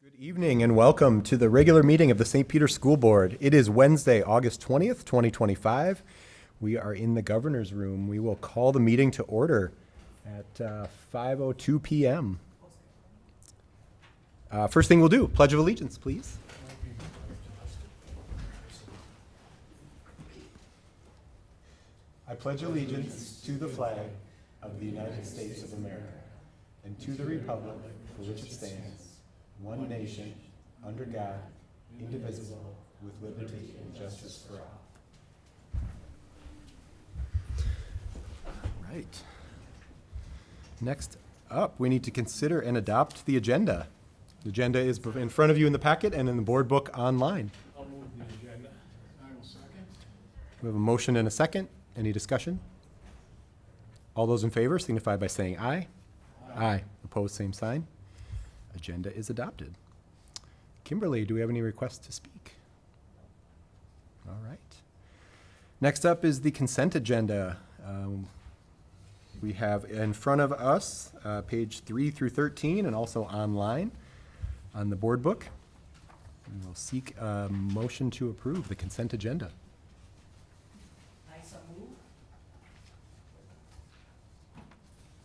Good evening and welcome to the regular meeting of the St. Peter School Board. It is Wednesday, August 20th, 2025. We are in the governor's room. We will call the meeting to order at 5:02 p.m. First thing we'll do, Pledge of Allegiance, please. I pledge allegiance to the flag of the United States of America and to the republic for which it stands, one nation, under God, indivisible, with liberty and justice for all. All right. Next up, we need to consider and adopt the agenda. The agenda is in front of you in the packet and in the board book online. I'll move the agenda. I will second. We have a motion and a second. Any discussion? All those in favor signify by saying aye. Aye. Opposed, same sign. Agenda is adopted. Kimberly, do we have any requests to speak? All right. Next up is the consent agenda. We have in front of us page 3 through 13 and also online on the board book. We will seek a motion to approve the consent agenda. I so move.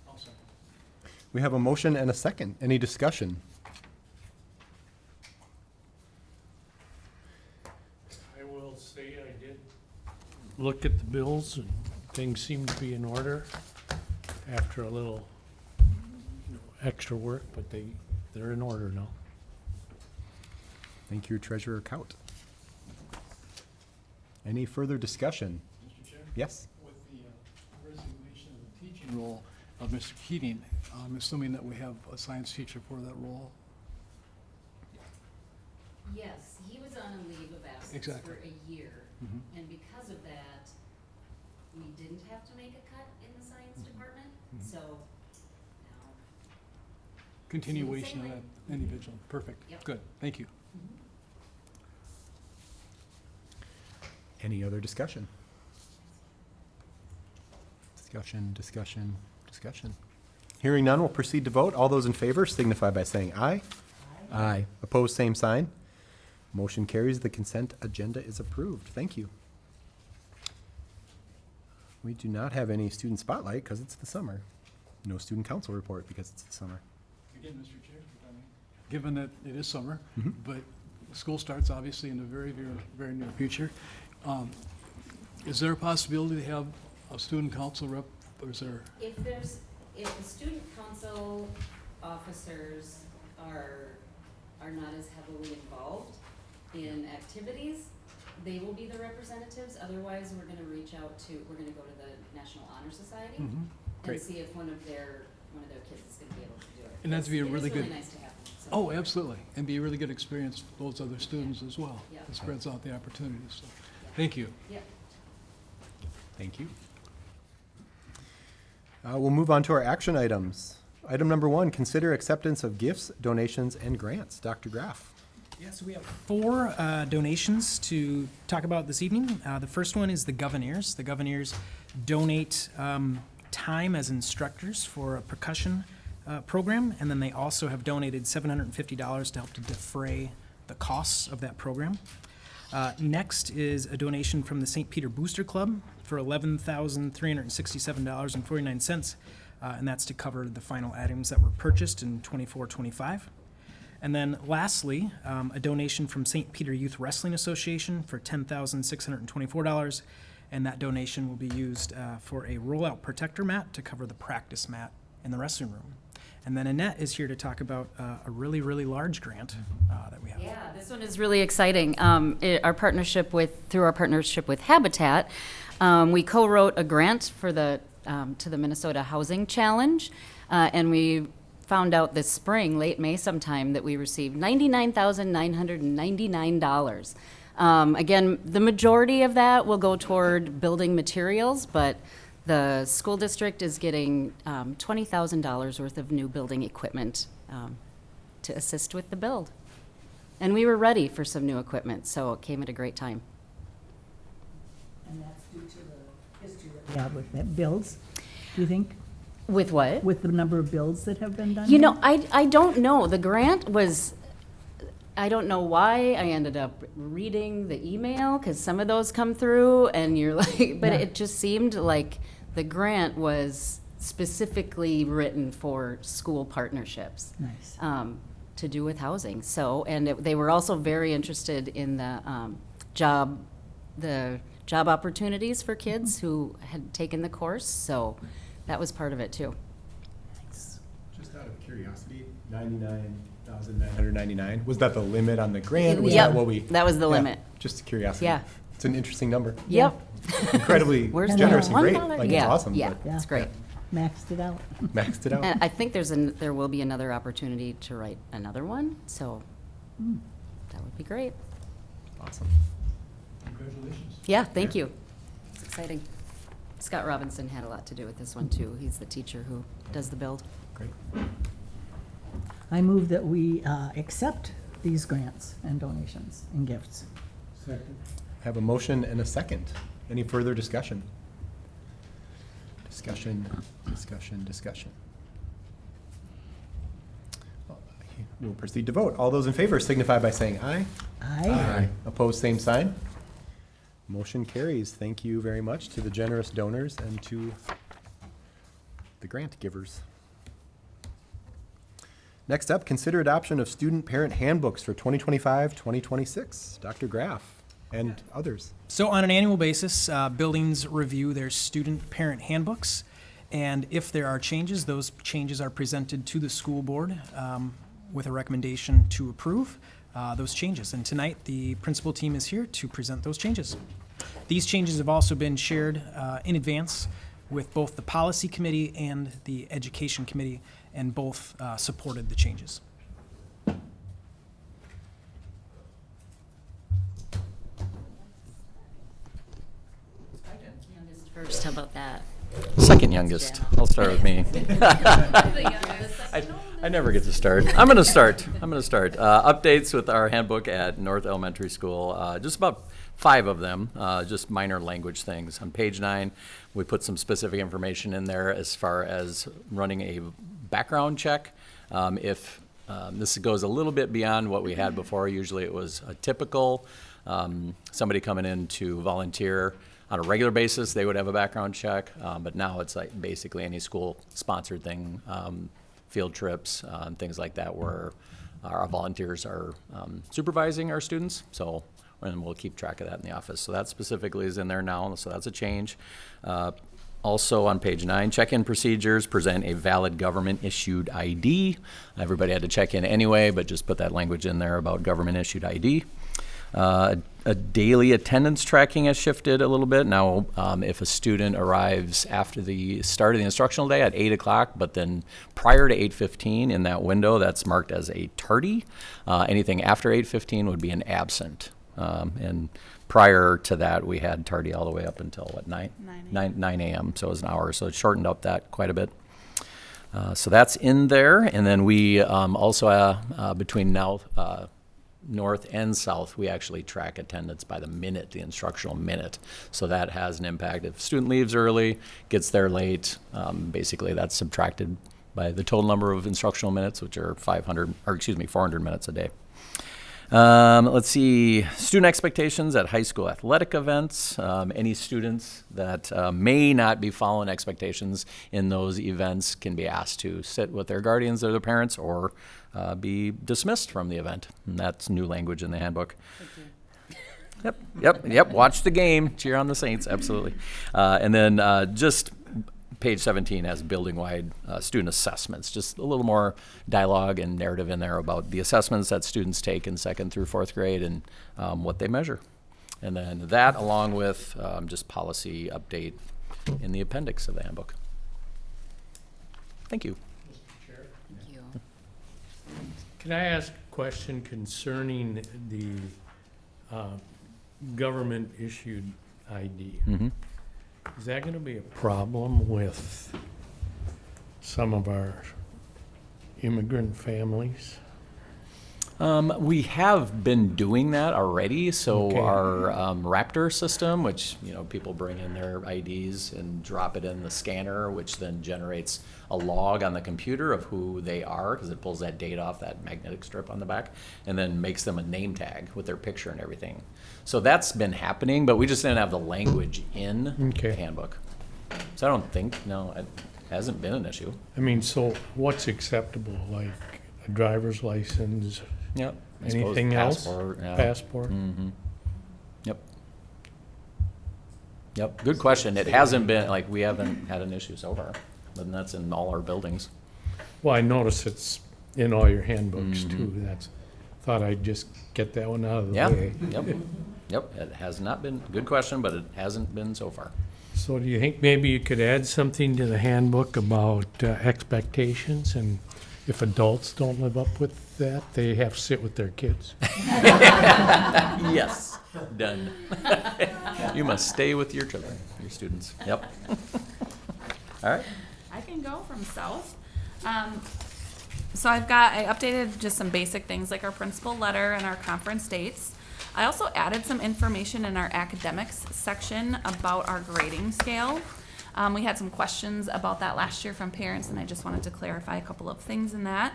I'll second. We have a motion and a second. Any discussion? I will say I did look at the bills and things seem to be in order after a little extra work, but they're in order now. Thank you, Treasurer Kaut. Any further discussion? Mr. Chair? Yes? With the resignation of the teaching role of Mr. Keating, I'm assuming that we have a science teacher for that role? Yes, he was on a leave of absence Exactly. for a year, Mhm. and because of that, we didn't have to make a cut in the science department, Mhm. so now. Continuation of Same that individual, perfect, Yep. good, thank you. Any other discussion? Discussion. Hearing none, we'll proceed to vote. All those in favor signify by saying aye. Aye. Opposed, same sign. Motion carries. The consent agenda is approved. Thank you. We do not have any student spotlight because it's the summer. No student council report because it's the summer. Again, Mr. Chair, if I may, given that it is summer, Mhm. but school starts obviously in the very, very, very near future, is there a possibility to have a student council rep, or is there? If the student council officers are not as heavily involved in activities, they will be the representatives. Otherwise, we're gonna we're gonna go to the National Honor Society Mhm. and Great. see if one of their kids is gonna be able to do it. And that'd be a really It good- is really nice to have them. so. Oh, absolutely, and be a really good experience for those other students as well. Yeah. It spreads out the opportunities, so, Yeah. thank you. Yep. Thank you. We'll move on to our action items. Item number 1, consider acceptance of gifts, donations, and grants. Dr. Graff. Yeah, so we have 4 donations to talk about this evening. The first one is the Governors. The Governors donate time as instructors for a percussion program, and then they also have donated $750 to help to defray the costs of that program. Next is a donation from the St. Peter Booster Club for $11,367.49, and that's to cover the final items that were purchased in 24-25. And then lastly, a donation from St. Peter Youth Wrestling Association for $10,624, and that donation will be used for a rollout protector mat to cover the practice mat in the wrestling room. And then Annette is here to talk about a really, really large grant that we have. Yeah, this one is really exciting. Through our partnership with Habitat, we co-wrote a grant for to the Minnesota Housing Challenge, and we found out this spring, late May sometime, that we received $99,999. Again, the majority of that will go toward building materials, but the school district is getting $20,000 worth of new building equipment to assist with the build. And we were ready for some new equipment, so it came at a great time. And that's due to the history that we have with that builds, do you think? With what? With the number of builds that have been done? You here? know, I don't know. The grant was I don't know why I ended up reading the email, because some of those come through and you're like, but Yeah. it just seemed like the grant was specifically written for school partnerships. Nice. To do with housing. So, and they were also very interested in the job opportunities for kids who had taken the course. So that was part of it too. Just out of curiosity, 99,999, was that the limit on the grant? Was Yep, that what we? that was the Yeah, limit. Just curiosity. Yeah. It's an interesting number. Yep. Incredibly Where's the generous and great. $1? Like, Yeah, it's awesome. yeah, but Yeah. it's great. Maxed it out. Maxed it out. And I think there will be another opportunity to write another one. So that would be great. Awesome. Congratulations. Yeah, thank you. It's exciting. Scott Robinson had a lot to do with this one too. He's the teacher who does the build. Great. I move that we accept these grants and donations and gifts. Second. Have a motion and a second. Any further discussion? Discussion. We'll proceed to vote. All those in favor signify by saying aye. Aye. Opposed, same sign. Motion carries. Thank you very much to the generous donors and to the grant givers. Next up, consider adoption of student parent handbooks for 2025-2026. Dr. Graff and others. So on an annual basis, buildings review their student parent handbooks, and if there are changes, those changes are presented to the school board with a recommendation to approve those changes. And tonight, the principal team is here to present those changes. These changes have also been shared in advance with both the policy committee and the education committee, and both supported the changes. First, how about that? Second youngest. I'll start with me. I never get to start. I'm going to start. Updates with our handbook at North Elementary School. Just about 5 of them, just minor language things. On page 9, we put some specific information in there as far as running a background check. If this goes a little bit beyond what we had before. Usually it was a typical somebody coming in to volunteer on a regular basis, they would have a background check, but now it's like basically any school-sponsored thing, field trips, and things like that, where our volunteers are supervising our students. So, and we'll keep track of that in the office. So that specifically is in there now, so that's a change. Also on page 9, check-in procedures, present a valid government-issued ID. Everybody had to check in anyway, but just put that language in there about government-issued ID. A daily attendance tracking has shifted a little bit. Now, if a student arrives after the start of the instructional day at 8 o'clock, but then prior to 8:15 in that window, that's marked as a tardy. Anything after 8:15 would be an absent. And prior to that, we had tardy all the way up until, what, 9 a.m., so it was an hour. So it shortened up that quite a bit. So that's in there. And then we also, between now, North and South, we actually track attendance by the minute, the instructional minute. So that has an impact. If a student leaves early, gets there late, basically that's subtracted by the total number of instructional minutes, which are 400 minutes a day. Let's see, student expectations at high school athletic events. Any students that may not be following expectations in those events can be asked to sit with their guardians or their parents, or be dismissed from the event. And that's new language in the handbook. Yep. Watch the game, cheer on the Saints, absolutely. And then just page 17 has building-wide student assessments, just a little more dialogue and narrative in there about the assessments that students take in 2nd through 4th grade and what they measure. And then that, along with just policy update in the appendix of the handbook. Thank you. Thank you. Can I ask a question concerning the government-issued ID? Mm-hmm. Is that going to be a problem with some of our immigrant families? We have been doing that already. So Okay. our Raptor system, which people bring in their IDs and drop it in the scanner, which then generates a log on the computer of who they are, because it pulls that data off that magnetic strip on the back, and then makes them a name tag with their picture and everything. So that's been happening, but we just didn't have the language in Okay. the handbook. So I don't think it hasn't been an issue. I mean, so what's acceptable, like a driver's license, Yep. I suppose anything else? passport, yeah. Passport? Mm-hmm. Yep. Yep, good question. It hasn't been, we haven't had an issue so far, and that's in all our buildings. Well, I notice it's in all your handbooks Mhm. too. Thought I'd just get that one out of the Yeah, way. yep, it has not been, good question, but it hasn't been so far. So do you think maybe you could add something to the handbook about expectations, and if adults don't live up with that, they have to sit with their kids? Yes, done. You must stay with your children, your students. Yep. All right. I can go from south. So I updated just some basic things like our principal letter and our conference dates. I also added some information in our academics section about our grading scale. We had some questions about that last year from parents, and I just wanted to clarify a couple of things in that.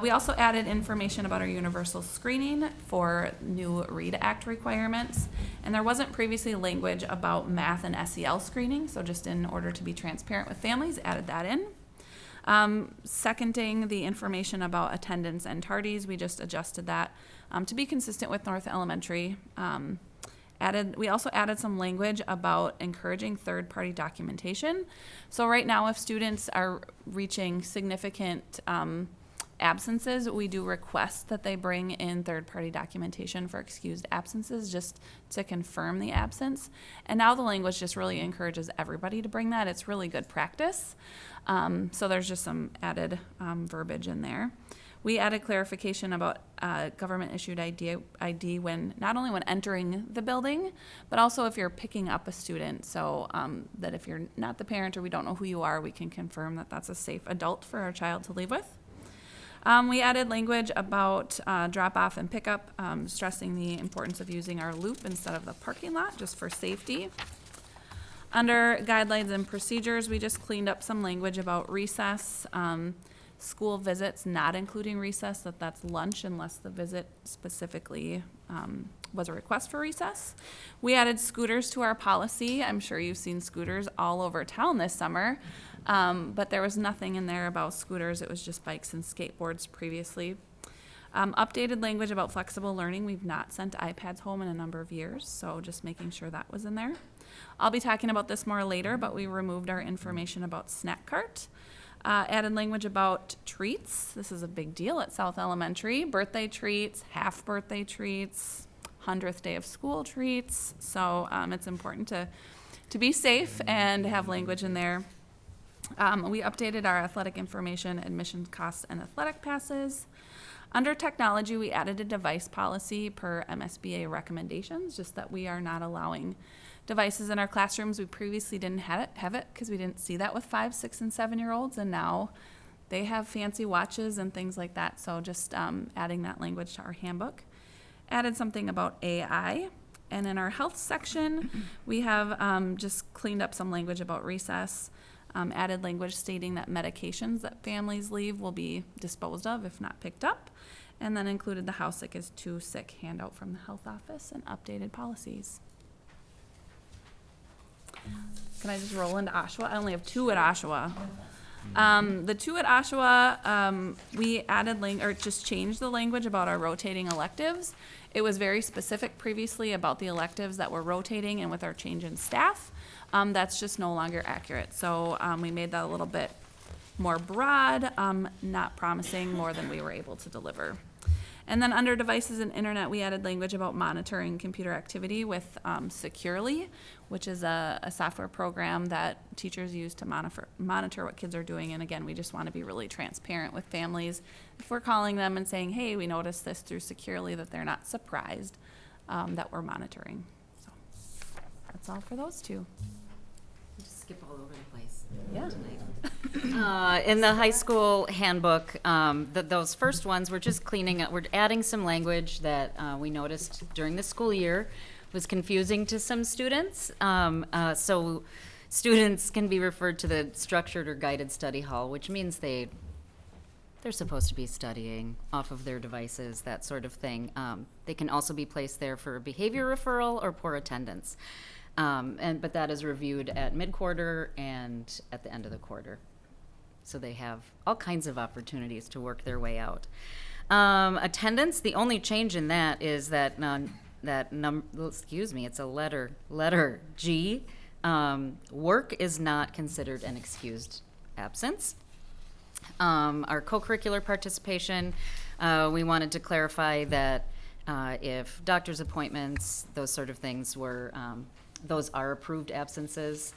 We also added information about our universal screening for new READ Act requirements. And there wasn't previously language about math and SEL screening, so just in order to be transparent with families, added that in. Seconding the information about attendance and tardies, we just adjusted that to be consistent with North Elementary. We also added some language about encouraging third-party documentation. So right now, if students are reaching significant absences, we do request that they bring in third-party documentation for excused absences just to confirm the absence. And now the language just really encourages everybody to bring that. It's really good practice. So there's just some added verbiage in there. We added clarification about government-issued ID when not only when entering the building, but also if you're picking up a student. So that if you're not the parent or we don't know who you are, we can confirm that that's a safe adult for our child to leave with. We added language about drop-off and pickup, stressing the importance of using our loop instead of the parking lot, just for safety. Under guidelines and procedures, we just cleaned up some language about recess, school visits, not including recess, that's lunch unless the visit specifically was a request for recess. We added scooters to our policy. I'm sure you've seen scooters all over town this summer, but there was nothing in there about scooters. It was just bikes and skateboards previously. Updated language about flexible learning. We've not sent iPads home in a number of years, so just making sure that was in there. I'll be talking about this more later, but we removed our information about snack cart. Added language about treats. This is a big deal at South Elementary. Birthday treats, half birthday treats, 100th day of school treats. So it's important to be safe and have language in there. We updated our athletic information, admission costs, and athletic passes. Under technology, we added a device policy per MSBA recommendations, just that we are not allowing devices in our classrooms. We previously didn't have it because we didn't see that with 5, 6, and 7-year-olds, and now they have fancy watches and things like that. So just adding that language to our handbook. Added something about AI. And in our health section, we have just cleaned up some language about recess. Added language stating that medications that families leave will be disposed of if not picked up. And then included the how sick is too sick handout from the health office and updated policies. Can I just roll into Oshawa? I only have 2 at Oshawa. The 2 at Oshawa, we added just changed the language about our rotating electives. It was very specific previously about the electives that were rotating, and with our change in staff, that's just no longer accurate. So we made that a little bit more broad, not promising more than we were able to deliver. And then under devices and internet, we added language about monitoring computer activity with Securely, which is a software program that teachers use to monitor what kids are doing. And again, we just want to be really transparent with families. If we're calling them and saying, hey, we noticed this through Securely, that they're not surprised that we're monitoring. So that's all for those 2. Just skip all over the place Yeah. tonight. In the high school handbook, those first ones, we're just cleaning up, we're adding some language that we noticed during the school year was confusing to some students. So students can be referred to the structured or guided study hall, which means they're supposed to be studying off of their devices, that sort of thing. They can also be placed there for behavior referral or poor attendance. But that is reviewed at mid-quarter and at the end of the quarter. So they have all kinds of opportunities to work their way out. Attendance, the only change in that is that it's a letter G. Work is not considered an excused absence. Our co-curricular participation, we wanted to clarify that if doctor's appointments, those sort of things were, those are approved absences,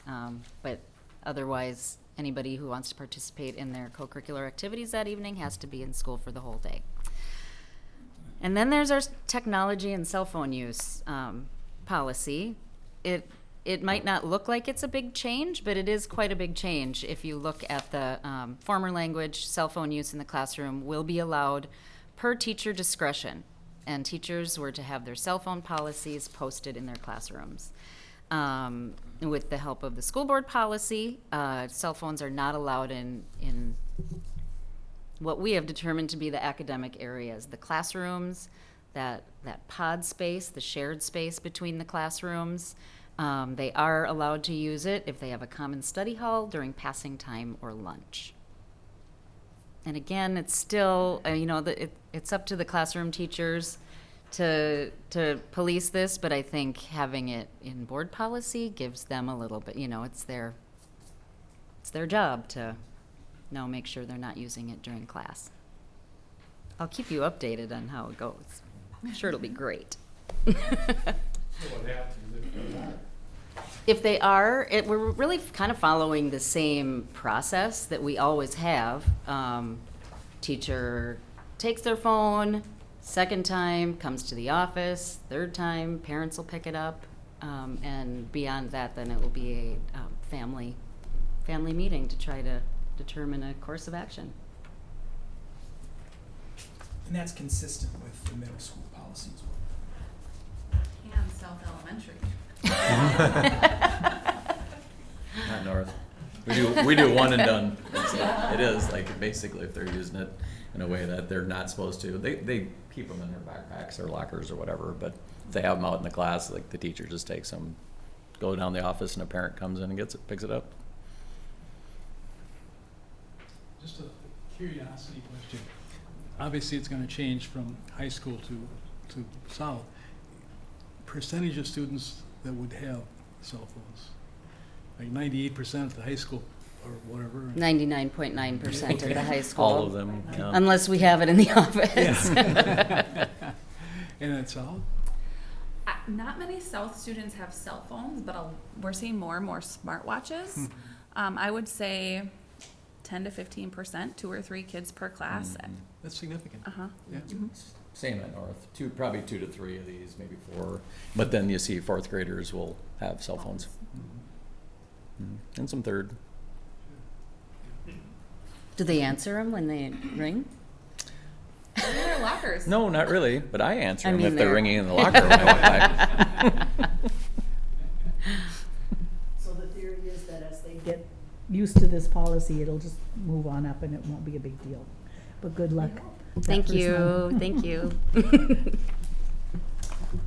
but otherwise, anybody who wants to participate in their co-curricular activities that evening has to be in school for the whole day. And then there's our technology and cell phone use policy. It might not look like it's a big change, but it is quite a big change. If you look at the former language, cell phone use in the classroom will be allowed per teacher discretion. And teachers were to have their cell phone policies posted in their classrooms. With the help of the school board policy, cell phones are not allowed in what we have determined to be the academic areas, the classrooms, that pod space, the shared space between the classrooms. They are allowed to use it if they have a common study hall during passing time or lunch. And again, it's still, it's up to the classroom teachers to police this, but I think having it in board policy gives them a little bit, it's their job to make sure they're not using it during class. I'll keep you updated on how it goes. I'm sure it'll be great. So what happens if they're not? If they are, we're really kind of following the same process that we always have. Teacher takes their phone, second time comes to the office, third time parents will pick it up, and beyond that, then it will be a family meeting to try to determine a course of action. And that's consistent with the middle school policy as well. And South Elementary. Not North. We do one and done. It is like basically if they're using it in a way that they're not supposed to, they keep them in their backpacks or lockers or whatever. But if they have them out in the class, like the teacher just takes them, go down the office, and a parent comes in and picks it up. Just a curiosity question. Obviously, it's going to change from high school to South. Percentage of students that would have cell phones, like 98% at the high school or whatever. 99.9% at the high school. All of them. Yeah. Unless we have it in the office. And at South? Not many South students have cell phones, but we're seeing more and more smartwatches. I would say 10 to 15%, 2 or 3 kids per class. That's significant. Uh-huh. Yeah. Same at North. Probably 2 to 3 of these, maybe 4. But then you see 4th graders will have cell phones. And some 3rd. Do they answer them when they ring? They're in their lockers. No, not really. But I answer I them mean, if they're they're- ringing in the locker when I walk by. So the theory is that as they get used to this policy, it'll just move on up and it won't be a big deal. But good luck. that Thank first you, month. thank you.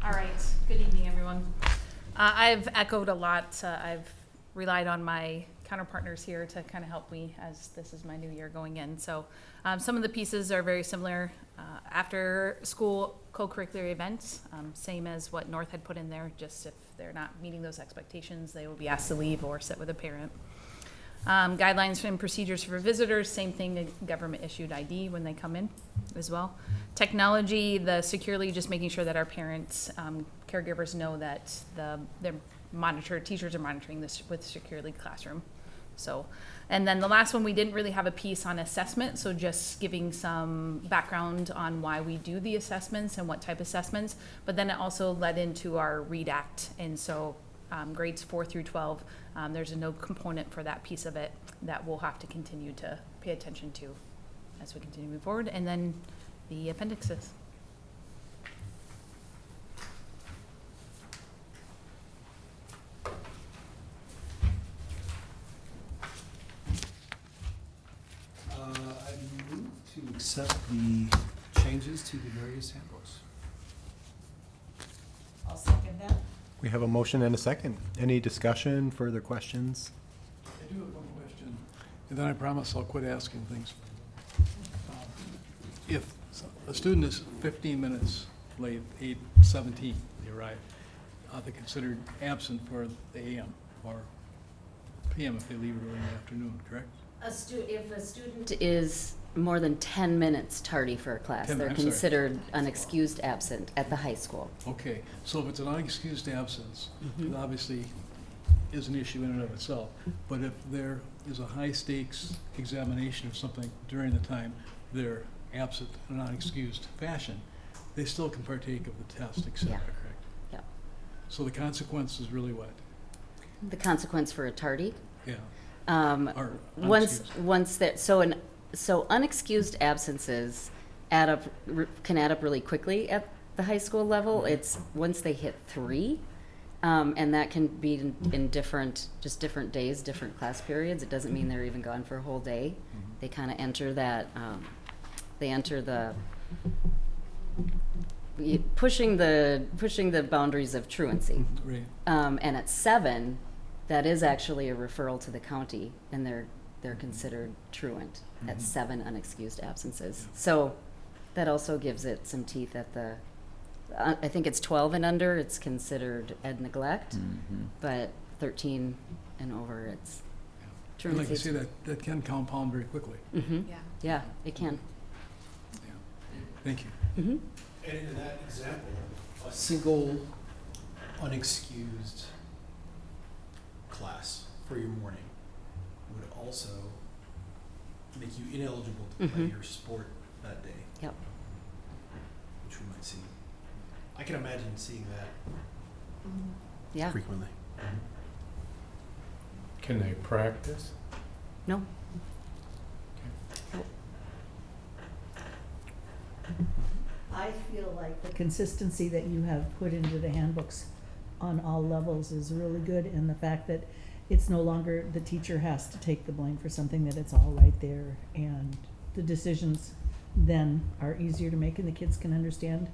All right, good evening, everyone. I've echoed a lot. I've relied on my counterpartners here to kind of help me as this is my new year going in. So some of the pieces are very similar. After school co-curricular events, same as what North had put in there, just if they're not meeting those expectations, they will be asked to leave or sit with a parent. Guidelines and procedures for visitors, same thing, government issued ID when they come in as well. Technology, the securely, just making sure that our parents, caregivers know that they're monitored, teachers are monitoring this with Securely Classroom. So, and then the last one, we didn't really have a piece on assessment, so just giving some background on why we do the assessments and what type of assessments, but then it also led into our READ Act, and so grades 4 through 12, there's a no component for that piece of it that we'll have to continue to pay attention to as we continue to move forward. And then the appendixes. I move to accept the changes to the various handbooks. I'll second that. We have a motion and a second. Any discussion, further questions? I do have one question, and then I promise I'll quit asking things. If a student is 15 minutes late, 8:17, they arrive, are they considered absent for the AM or PM if they leave early in the afternoon, correct? If a student is more than 10 minutes tardy for a class, 10 they're I'm sorry. considered unexcused absent at the high school. Okay, so if it's an unexcused absence, it obviously is an issue in and of itself. But if there is a high-stakes examination of something during the time they're absent in an unexcused fashion, they still can partake of the test, et cetera, Yeah. correct? Yeah. So the consequence is really what? The consequence for a tardy? Yeah, or Once, unexcused. once that, so unexcused absences can add up really quickly at the high school level. It's once they hit 3, and that can be in different days, different class periods. It doesn't mean they're even gone for a whole day. They kind of enter that, they enter the, pushing the boundaries of truancy. Right. And at 7, that is actually a referral to the county, and they're considered truant at 7 unexcused absences. So that also gives it some teeth at the, I think it's 12 and under, it's considered ed neglect, but 13 and over, it's And like truancy. I say, that can compound very quickly. Mhm. Yeah. Yeah, it can. Yeah. Thank you. Mhm. And in that example, a single unexcused class for your morning would also make you ineligible to play Mhm. your sport that day, Yep. which we might see. I can imagine seeing that Yeah. frequently. Can they practice? No. I feel like the consistency that you have put into the handbooks on all levels is really good, and the fact that it's no longer the teacher has to take the blame for something, that it's all right there, and the decisions then are easier to make and the kids can understand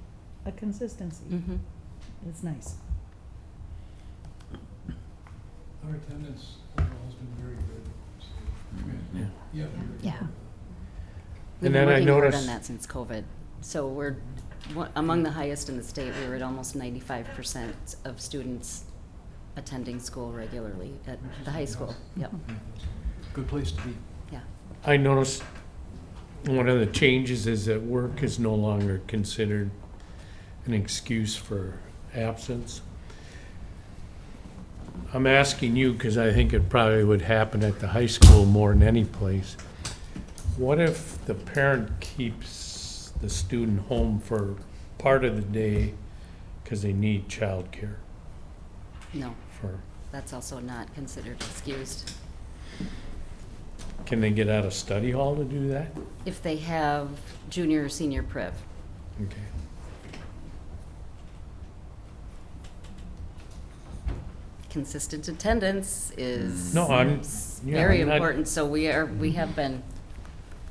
a consistency. Mhm. It's nice. Our attendance overall has been very good. So, Yeah. Yeah. Yeah. And We've been then I working hard on noticed- that since COVID. So we're among the highest in the state. We were at almost 95% of students attending school regularly at the high school. Yep, Good place to be. yeah. I noticed one of the changes is that work is no longer considered an excuse for absence. I'm asking you because I think it probably would happen at the high school more than any place. What if the parent keeps the student home for part of the day because they need childcare No, for, that's also not considered excused. can they get out of study hall to do that? If they have junior or senior priv. Okay. Consistent attendance is No, I'm- yeah, very I'm not- important, so we have been,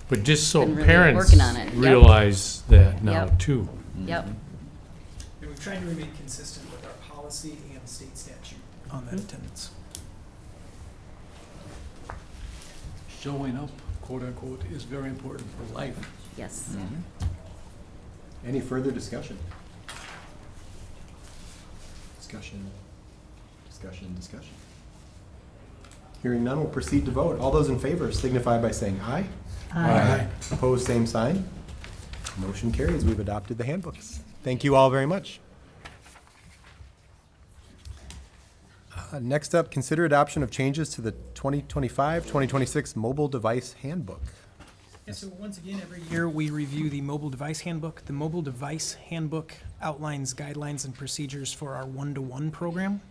But just so Been really parents working on it. Yep. realize that now Yep. too. yep. And we've tried to remain consistent with our policy and state statute on that attendance. Showing up, quote unquote, is very important for life. Yes. Any further discussion? Discussion. Hearing none, we'll proceed to vote. All those in favor signify by saying aye. Aye. Opposed, same sign. Motion carries. We've adopted the handbooks. Thank you all very much. Next up, consider adoption of changes to the 2025-2026 Mobile Device Handbook. Yeah, so once again, every year we review the mobile device handbook. The mobile device handbook outlines guidelines and procedures for our one-to-one program.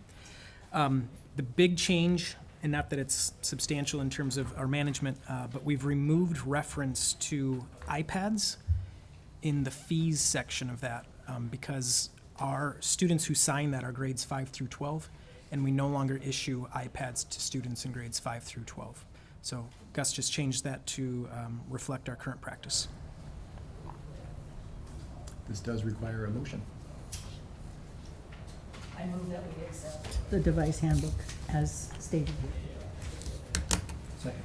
The big change, and not that it's substantial in terms of our management, but we've removed reference to iPads in the fees section of that, because our students who sign that are grades 5 through 12, and we no longer issue iPads to students in grades 5 through 12. So Gus just changed that to reflect our current practice. This does require a motion. I move that we accept the device handbook as stated here. Second.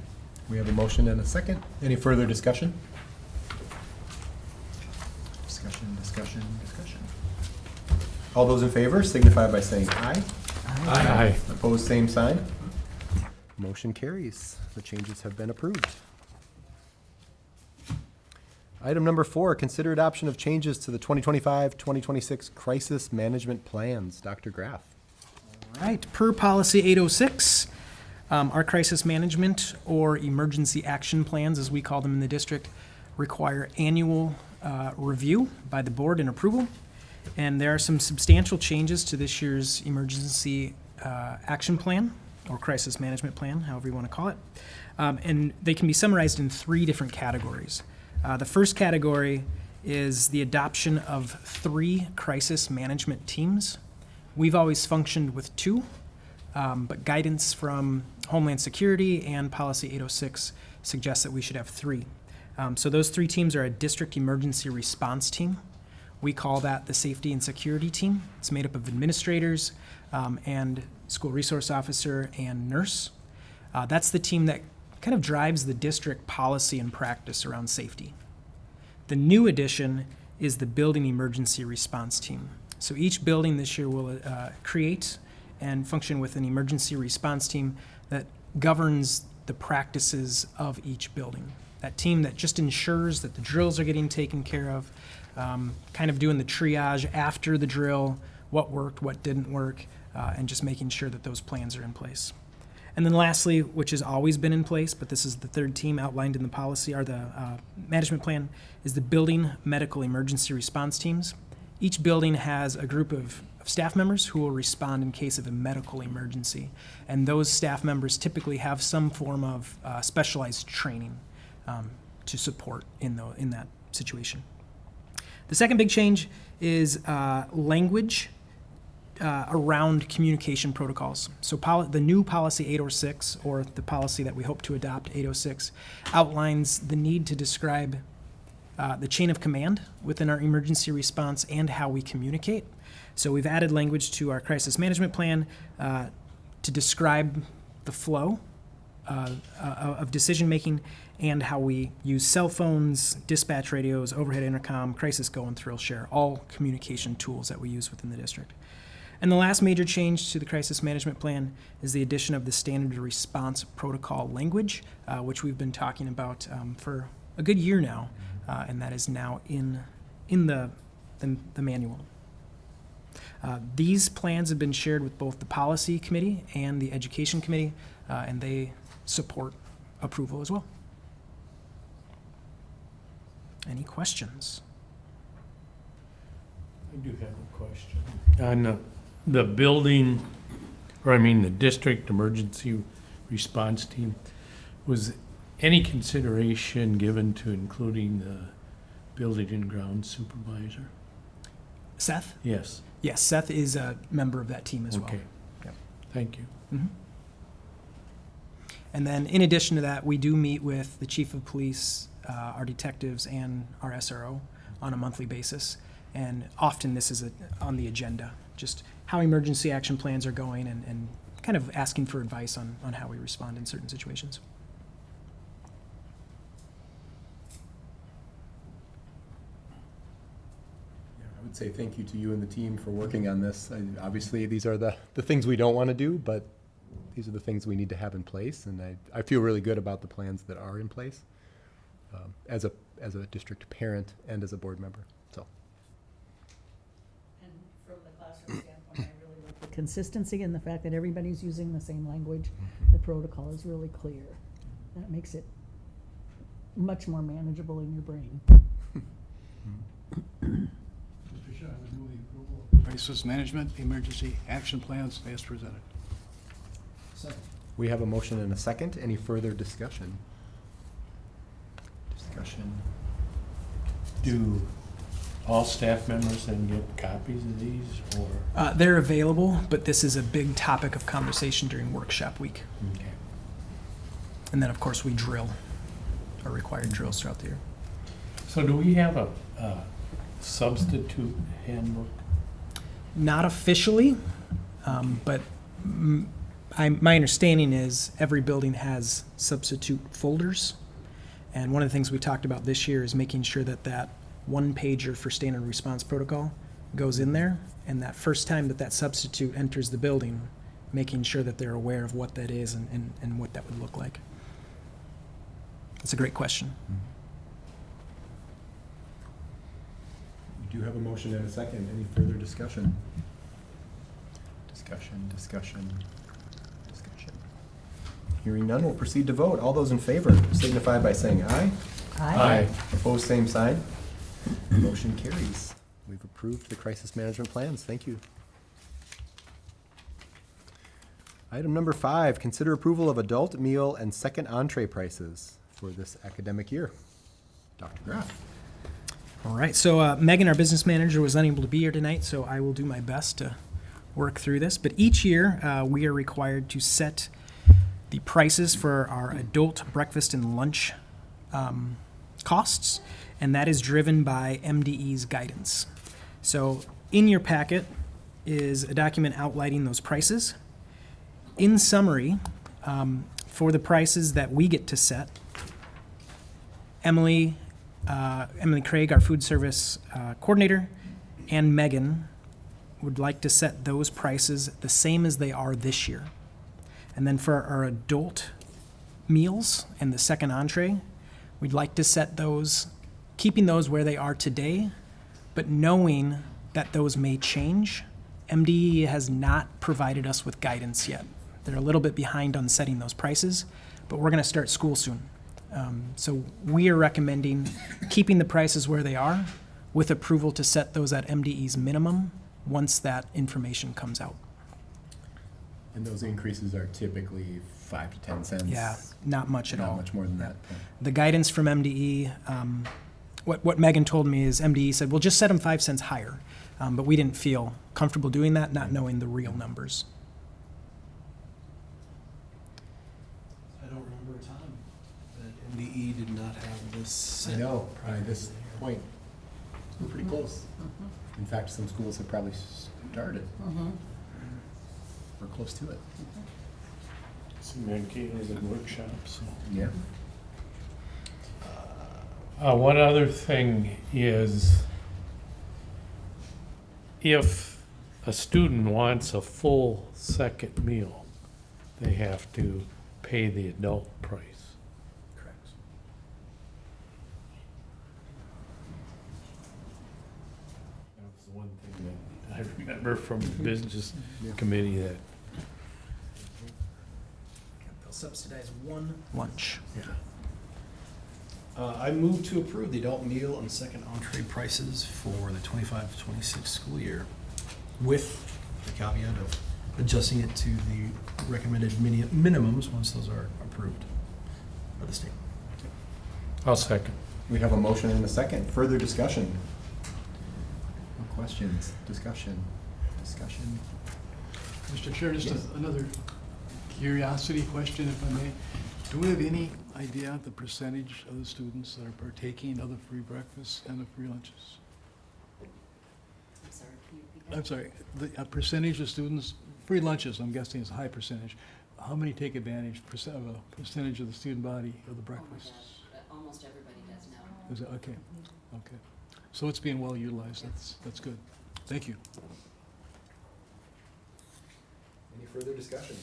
We have a motion and a second. Any further discussion? Discussion. All those in favor signify by saying aye. Aye. Opposed, same sign. Motion carries. The changes have been approved. Item number 4, consider adoption of changes to the 2025-2026 crisis management plans. Dr. Graff. All right, per policy 806, our crisis management or emergency action plans, as we call them in the district, require annual review by the board and approval. And there are some substantial changes to this year's emergency action plan or crisis management plan, however you want to call it. And they can be summarized in 3 different categories. The first category is the adoption of 3 crisis management teams. We've always functioned with 2, but guidance from Homeland Security and Policy 806 suggests that we should have 3. So those 3 teams are a district emergency response team. We call that the safety and security team. It's made up of administrators and school resource officer and nurse. That's the team that kind of drives the district policy and practice around safety. The new addition is the building emergency response team. So each building this year will create and function with an emergency response team that governs the practices of each building. That team that just ensures that the drills are getting taken care of, kind of doing the triage after the drill, what worked, what didn't work, and just making sure that those plans are in place. And then lastly, which has always been in place, but this is the 3rd team outlined in the policy or the management plan, is the building medical emergency response teams. Each building has a group of staff members who will respond in case of a medical emergency. And those staff members typically have some form of specialized training to support in that situation. The second big change is language around communication protocols. So the new policy 806, or the policy that we hope to adopt, 806, outlines the need to describe the chain of command within our emergency response and how we communicate. So we've added language to our crisis management plan to describe the flow of decision-making and how we use cell phones, dispatch radios, overhead intercom, crisis go, and thrill share, all communication tools that we use within the district. And the last major change to the crisis management plan is the addition of the standard response protocol language, which we've been talking about for a good year now, and that is now in the manual. These plans have been shared with both the policy committee and the education committee, and they support approval as well. Any questions? I do have a question. On the building, the district emergency response team, was any consideration given to including the building and ground supervisor? Seth? Yes. Yes, Seth is a member of that team as well. Okay. Yep. Thank you. Mhm. And then in addition to that, we do meet with the chief of police, our detectives, and our SRO on a monthly basis. And often this is on the agenda, just how emergency action plans are going and kind of asking for advice on how we respond in certain situations. I would say thank you to you and the team for working on this. Obviously, these are the things we don't want to do, but these are the things we need to have in place, and I feel really good about the plans that are in place as a district parent and as a board member. So. And from the classroom standpoint, I really like the consistency and the fact that everybody's using the same language. The protocol is really clear. That makes it much more manageable in your brain. Mr. Shaw, I would move the approval of crisis management emergency action plans as presented. Second. We have a motion and a second. Any further discussion? Discussion. Do all staff members then get copies of these, or? They're available, but this is a big topic of conversation during workshop week. Okay. And then, of course, we drill, our required drills throughout the year. So do we have a substitute handbook? Not officially, but my understanding is every building has substitute folders. And one of the things we talked about this year is making sure that that one pager for standard response protocol goes in there. And that first time that that substitute enters the building, making sure that they're aware of what that is and what that would look like. That's a great question. We do have a motion and a second. Any further discussion? Discussion. Hearing none, we'll proceed to vote. All those in favor signify by saying aye. Opposed, same sign. Motion carries. We've approved the crisis management plans. Thank you. Item number 5, consider approval of adult meal and second entree prices for this academic year. Dr. Graff. All right, so Megan, our business manager, was unable to be here tonight, so I will do my best to work through this. But each year, we are required to set the prices for our adult breakfast and lunch costs, and that is driven by MDE's guidance. So in your packet is a document outlining those prices. In summary, for the prices that we get to set, Emily Craig, our food service coordinator, and Megan would like to set those prices the same as they are this year. And then for our adult meals and the second entree, we'd like to set those, keeping those where they are today, but knowing that those may change. MDE has not provided us with guidance yet. They're a little bit behind on setting those prices, but we're going to start school soon. So we are recommending keeping the prices where they are with approval to set those at MDE's minimum once that information comes out. And those increases are typically 5 to 10 cents? Yeah, not much at all. Not much more than that. The guidance from MDE, what Megan told me is MDE said, well, just set them 5 cents higher. But we didn't feel comfortable doing that, not knowing the real numbers. I don't remember a time that MDE did not have this. I know, by this point, we're pretty close. In fact, some schools have probably started. We're close to it. Some educators and workshops. Yeah. One other thing is, if a student wants a full second meal, they have to pay the adult price. Correct. That was the one thing that I remember from the business committee that, They'll subsidize one lunch. I move to approve the adult meal and second entree prices for the 25-26 school year with the caveat of adjusting it to the recommended minimums once those are approved by the state. I'll second. We have a motion and a second. Further discussion? No questions? Discussion? Mr. Chair, just Yes. another curiosity question, if I may. Do we have any idea the percentage of the students that are partaking of the free breakfasts and the free lunches? I'm sorry, the percentage of students, free lunches, I'm guessing is a high percentage. How many take advantage, of a percentage of the student body of the breakfasts? Almost everybody does now. Is it, okay. So it's being well utilized, that's good. Thank you. Any further discussion?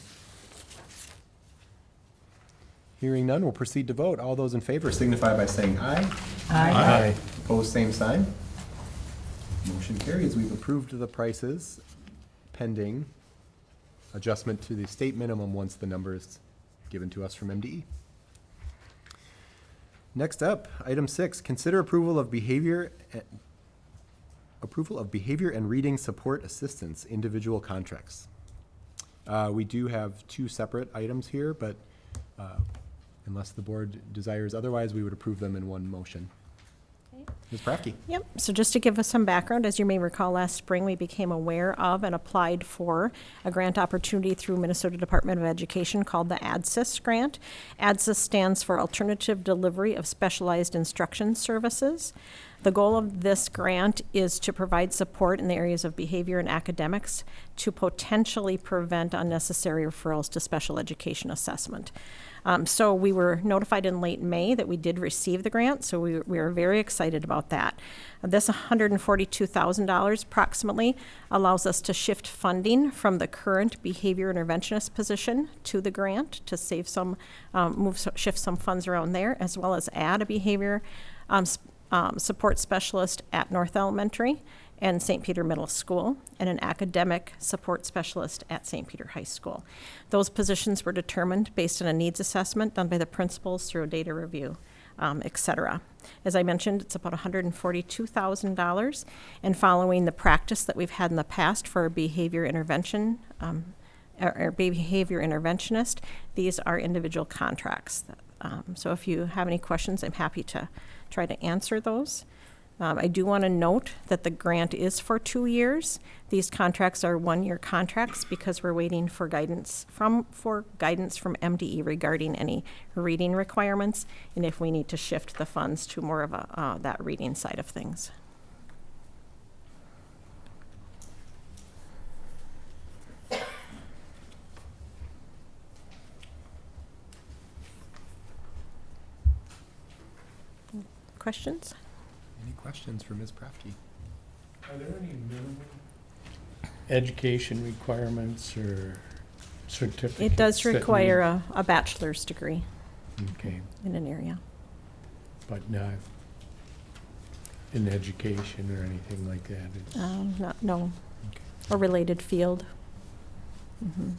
Hearing none, we'll proceed to vote. All those in favor signify by saying aye. Aye. Opposed, same sign. Motion carries. We've approved the prices pending adjustment to the state minimum once the number is given to us from MDE. Next up, item 6, consider approval of behavior and reading support assistance individual contracts. We do have two separate items here, but unless the board desires otherwise, we would approve them in one motion. Ms. Prafke? Yep, so just to give us some background, as you may recall, last spring, we became aware of and applied for a grant opportunity through Minnesota Department of Education called the ADSIS grant. ADSIS stands for Alternative Delivery of Specialized Instruction Services. The goal of this grant is to provide support in the areas of behavior and academics to potentially prevent unnecessary referrals to special education assessment. So we were notified in late May that we did receive the grant, so we are very excited about that. This $142,000 approximately allows us to shift funding from the current behavior interventionist position to the grant to save some, shift some funds around there, as well as add a behavior support specialist at North Elementary and St. Peter Middle School, and an academic support specialist at St. Peter High School. Those positions were determined based on a needs assessment done by the principals through a data review, et cetera. As I mentioned, it's about $142,000, and following the practice that we've had in the past for our behavior intervention, our behavior interventionist, these are individual contracts. So if you have any questions, I'm happy to try to answer those. I do want to note that the grant is for 2 years. These contracts are 1-year contracts because we're waiting for guidance from MDE regarding any reading requirements and if we need to shift the funds to more of a that reading side of things. Questions? Any questions for Ms. Prafke? Are there any minimum education requirements or certificates? It does that require a bachelor's degree need- Okay, in an area. but not in education or anything like that? It's- No, Okay. a related field. Mhm.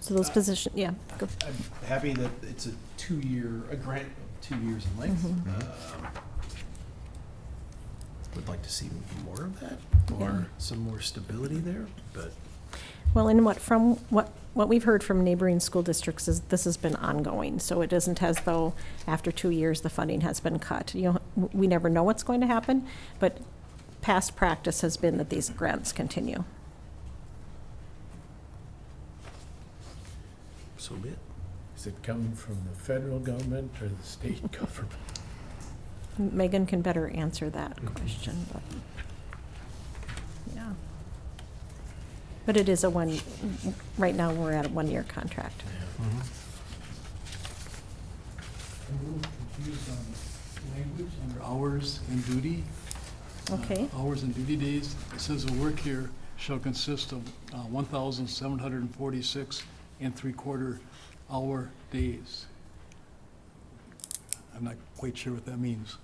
So those positions, yeah, go. I'm happy that it's a grant of 2 years in length. Would like to see more of that, or some more stability there, but Well, and what we've heard from neighboring school districts is this has been ongoing, so it isn't as though after 2 years the funding has been cut. You know, we never know what's going to happen, but past practice has been that these grants continue. so be it. Is it coming from the federal government or the state government? Megan can better answer that question, but, yeah. But it is right now we're at a 1-year contract. I'm a little confused on language under hours and duty. Okay. Hours and duty days, it says the work here shall consist of 1,746 and 3/4 hour days. I'm not quite sure what that means.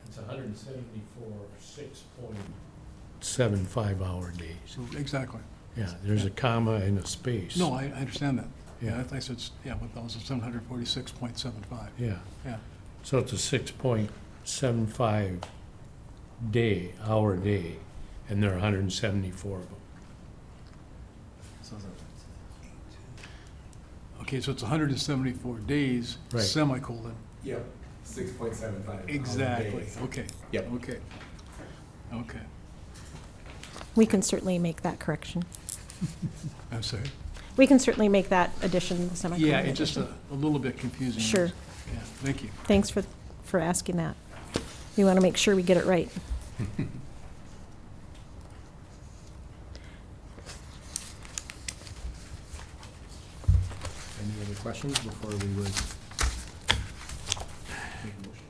It's 174, 6.75 hour days. So, exactly. Yeah, there's a comma and a space. No, I understand that. Yeah. I said, 1,746.75. Yeah, Yeah. so it's a 6.75 hour day, and there are 174 of them. Okay, so it's 174 days, Right. semicolon. Yep, 6.75. Exactly, okay. Yep. Okay. Okay. We can certainly make that correction. I'm sorry. We can certainly make that addition, the semicolon. Yeah, it's just addition. a little bit confusing. Sure. Yeah, thank you. Thanks for asking that. We want to make sure we get it right. Any other questions before we would make a motion?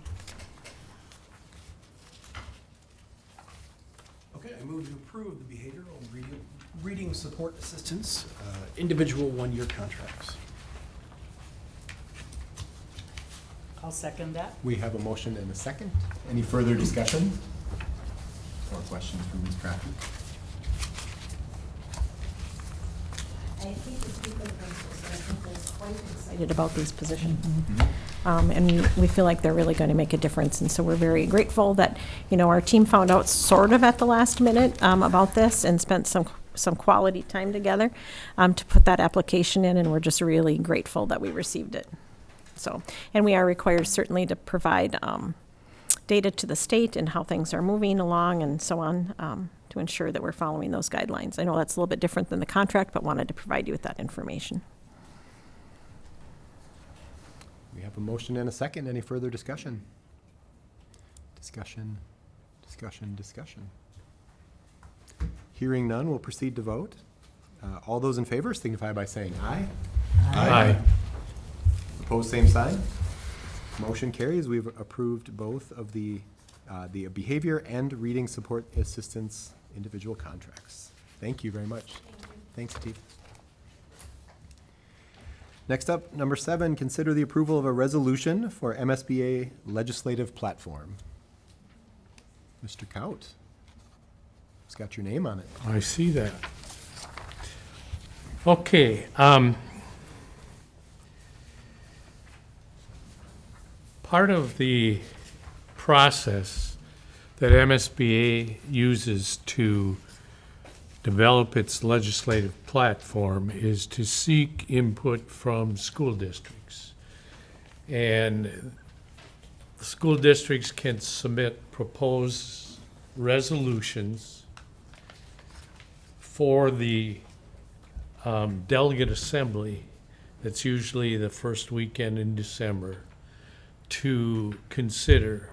Okay, I move to approve the behavioral and reading support assistance, individual 1-year contracts. I'll second that. We have a motion and a second. Any further discussion or questions for Ms. Prafke? hate to speak for the principals, but I think they're quite excited about these positions. And we feel like they're really going to make a difference. And so we're very grateful that, our team found out sort of at the last minute about this and spent some quality time together to put that application in. And we're just really grateful that we received it. So, and we are required certainly to provide data to the state and how things are moving along and so on to ensure that we're following those guidelines. I know that's a little bit different than the contract, but wanted to provide you with that information. We have a motion and a second. Any further discussion? Discussion. Hearing none, we'll proceed to vote. All those in favor signify by saying aye. Aye. Opposed, same sign. Motion carries. We've approved both of the behavior and reading support assistance individual contracts. Thank you very much. Thanks, Steve. Next up, number 7, consider the approval of a resolution for MSBA legislative platform. Mr. Kaut, it's got your name on it. I see that. Okay, part of the process that MSBA uses to develop its legislative platform is to seek input from school districts. And the school districts can submit proposed resolutions for the delegate assembly, that's usually the first weekend in December, to consider.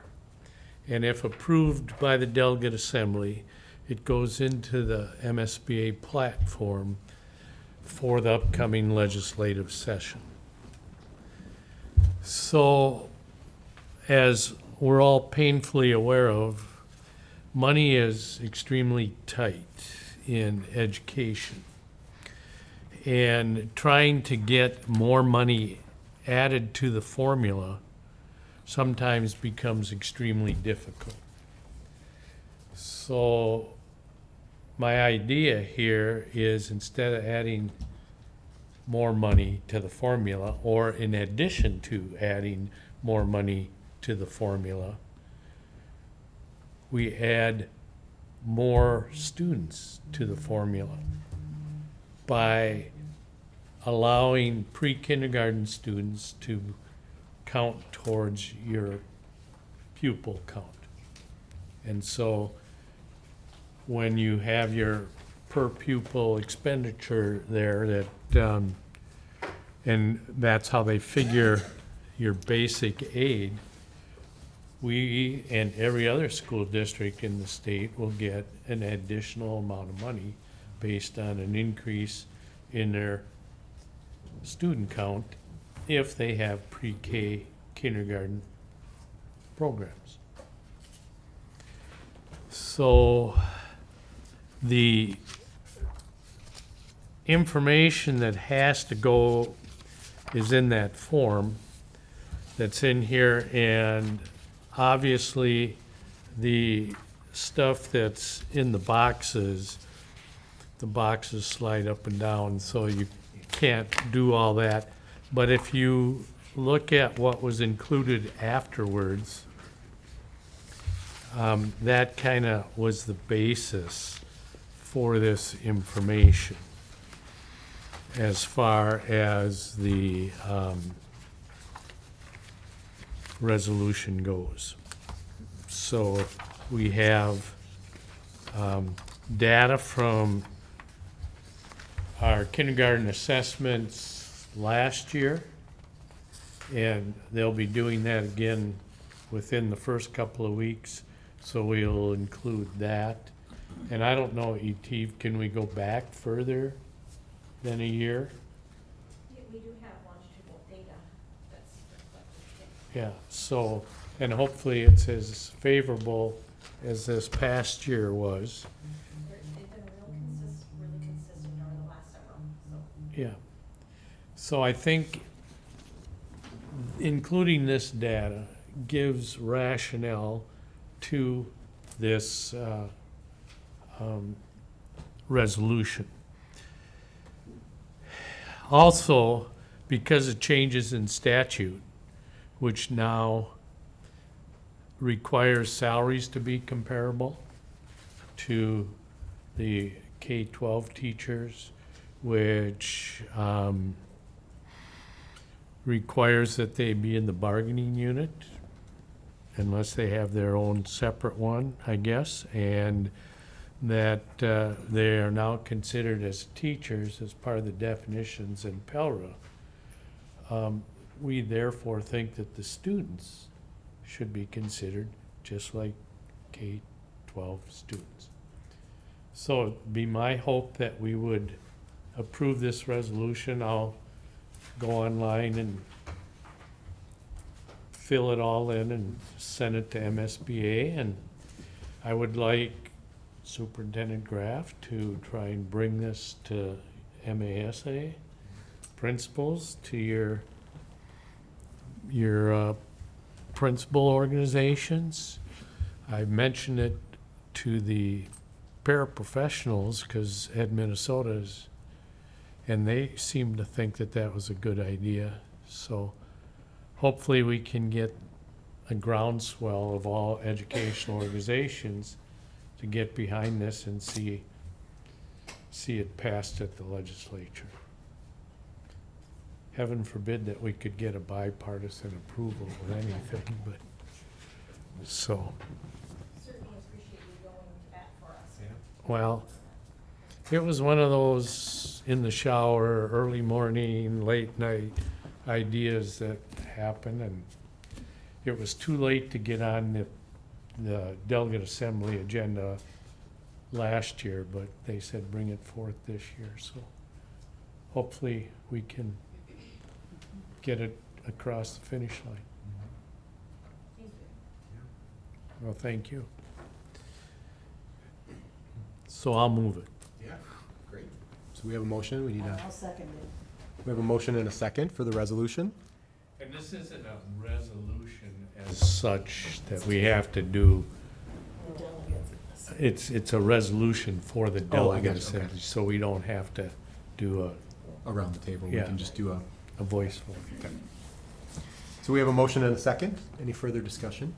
And if approved by the delegate assembly, it goes into the MSBA platform for the upcoming legislative session. So, as we're all painfully aware of, money is extremely tight in education. And trying to get more money added to the formula sometimes becomes extremely difficult. So my idea here is, instead of adding more money to the formula, or in addition to adding more money to the formula, we add more students to the formula by allowing pre-kindergarten students to count towards your pupil count. And so when you have your per pupil expenditure there, that and that's how they figure your basic aid, we and every other school district in the state will get an additional amount of money based on an increase in their student count if they have pre-K kindergarten programs. So the information that has to go is in that form that's in here, and obviously the stuff that's in the boxes slide up and down, so you can't do all that. But if you look at what was included afterwards, that kind of was the basis for this information as far as the resolution goes. So we have data from our kindergarten assessments last year, and they'll be doing that again within the first couple of weeks, so we'll include that. And I don't know, Eve, can we go back further than a year? We do have longitudinal data that's reflected. Yeah, so, and hopefully it's as favorable as this past year was. They've been really consistent over the last several, so. Yeah. So I think including this data gives rationale to this resolution. Also, because of changes in statute, which now requires salaries to be comparable to the K-12 teachers, which requires that they be in the bargaining unit unless they have their own separate one, I guess, and that they are now considered as teachers as part of the definitions in PELRA. We therefore think that the students should be considered just like K-12 students. So it'd be my hope that we would approve this resolution. I'll go online and fill it all in and send it to MSBA, and I would like Superintendent Graff to try and bring this to MASA principals, to your principal organizations. I've mentioned it to the paraprofessionals because Ed Minnesota's, and they seem to think that that was a good idea. So hopefully we can get a groundswell of all educational organizations to get behind this and see it passed at the legislature. Heaven forbid that we could get a bipartisan approval of anything, but, so. Certainly appreciate you going to bat for us. Well, it was one of those in the shower, early morning, late night ideas that happen, and it was too late to get on the delegate assembly agenda last year, but they said bring it forth this year, so hopefully we can get it across the finish line. Well, thank you. So I'll move it. Yeah, great. So we have a motion, we need a, I'll second it. we have a motion and a second for the resolution. And this isn't a resolution as such that we have to do. The delegates. It's a resolution for the delegate got you, okay. assembly, so we don't have to do Around the table, we Yeah. can just do a, a voice vote. so we have a motion and a second. Any further discussion?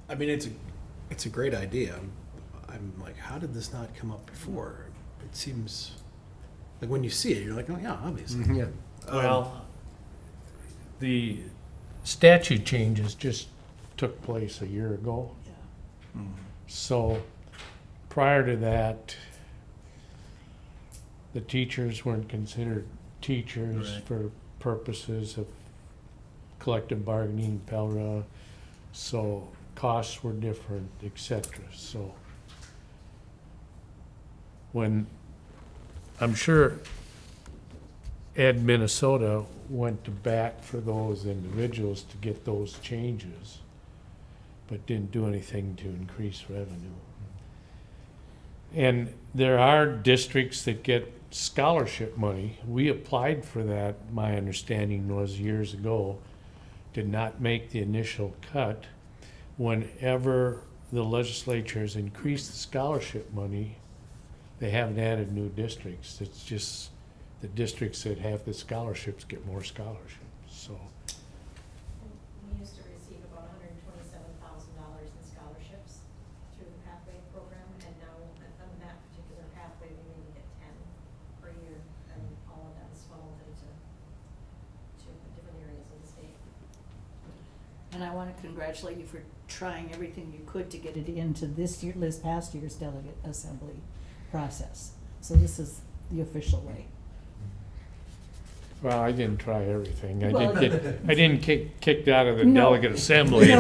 I mean, it's a great idea. I'm like, how did this not come up before? It seems like when you see it, you're like, oh yeah, obviously. Yeah. Well, the statute changes just took place a year ago. So prior to that, the teachers weren't considered teachers Right. for purposes of collective bargaining, PELRA, so costs were different, et cetera. So when, I'm sure Ed Minnesota went to bat for those individuals to get those changes, but didn't do anything to increase revenue. And there are districts that get scholarship money. We applied for that, my understanding was years ago, did not make the initial cut. Whenever the legislature has increased the scholarship money, they haven't added new districts. It's just the districts that have the scholarships get more scholarships, so. We used to receive about $127,000 in scholarships through the pathway program, and now on that particular pathway, we maybe get 10 per year, and all of that is funneled into different areas of the state. And I want to congratulate you for trying everything you could to get it into this past year's delegate assembly process. So this is the official way. Well, I didn't try everything. I Well, didn't get kicked out of the No. delegate assembly. No.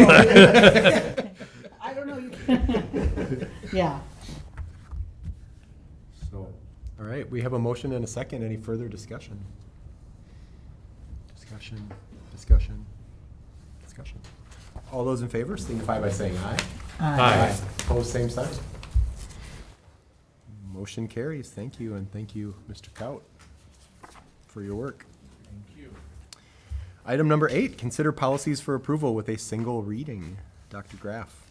I don't know. Yeah. So, all right, we have a motion and a second. Any further discussion? Discussion. All those in favor signify by saying aye. Aye. Opposed, same sign. Motion carries. Thank you, and thank you, Mr. Kaut, for your work. Thank you. Item number 8, consider policies for approval with a single reading. Dr. Graff.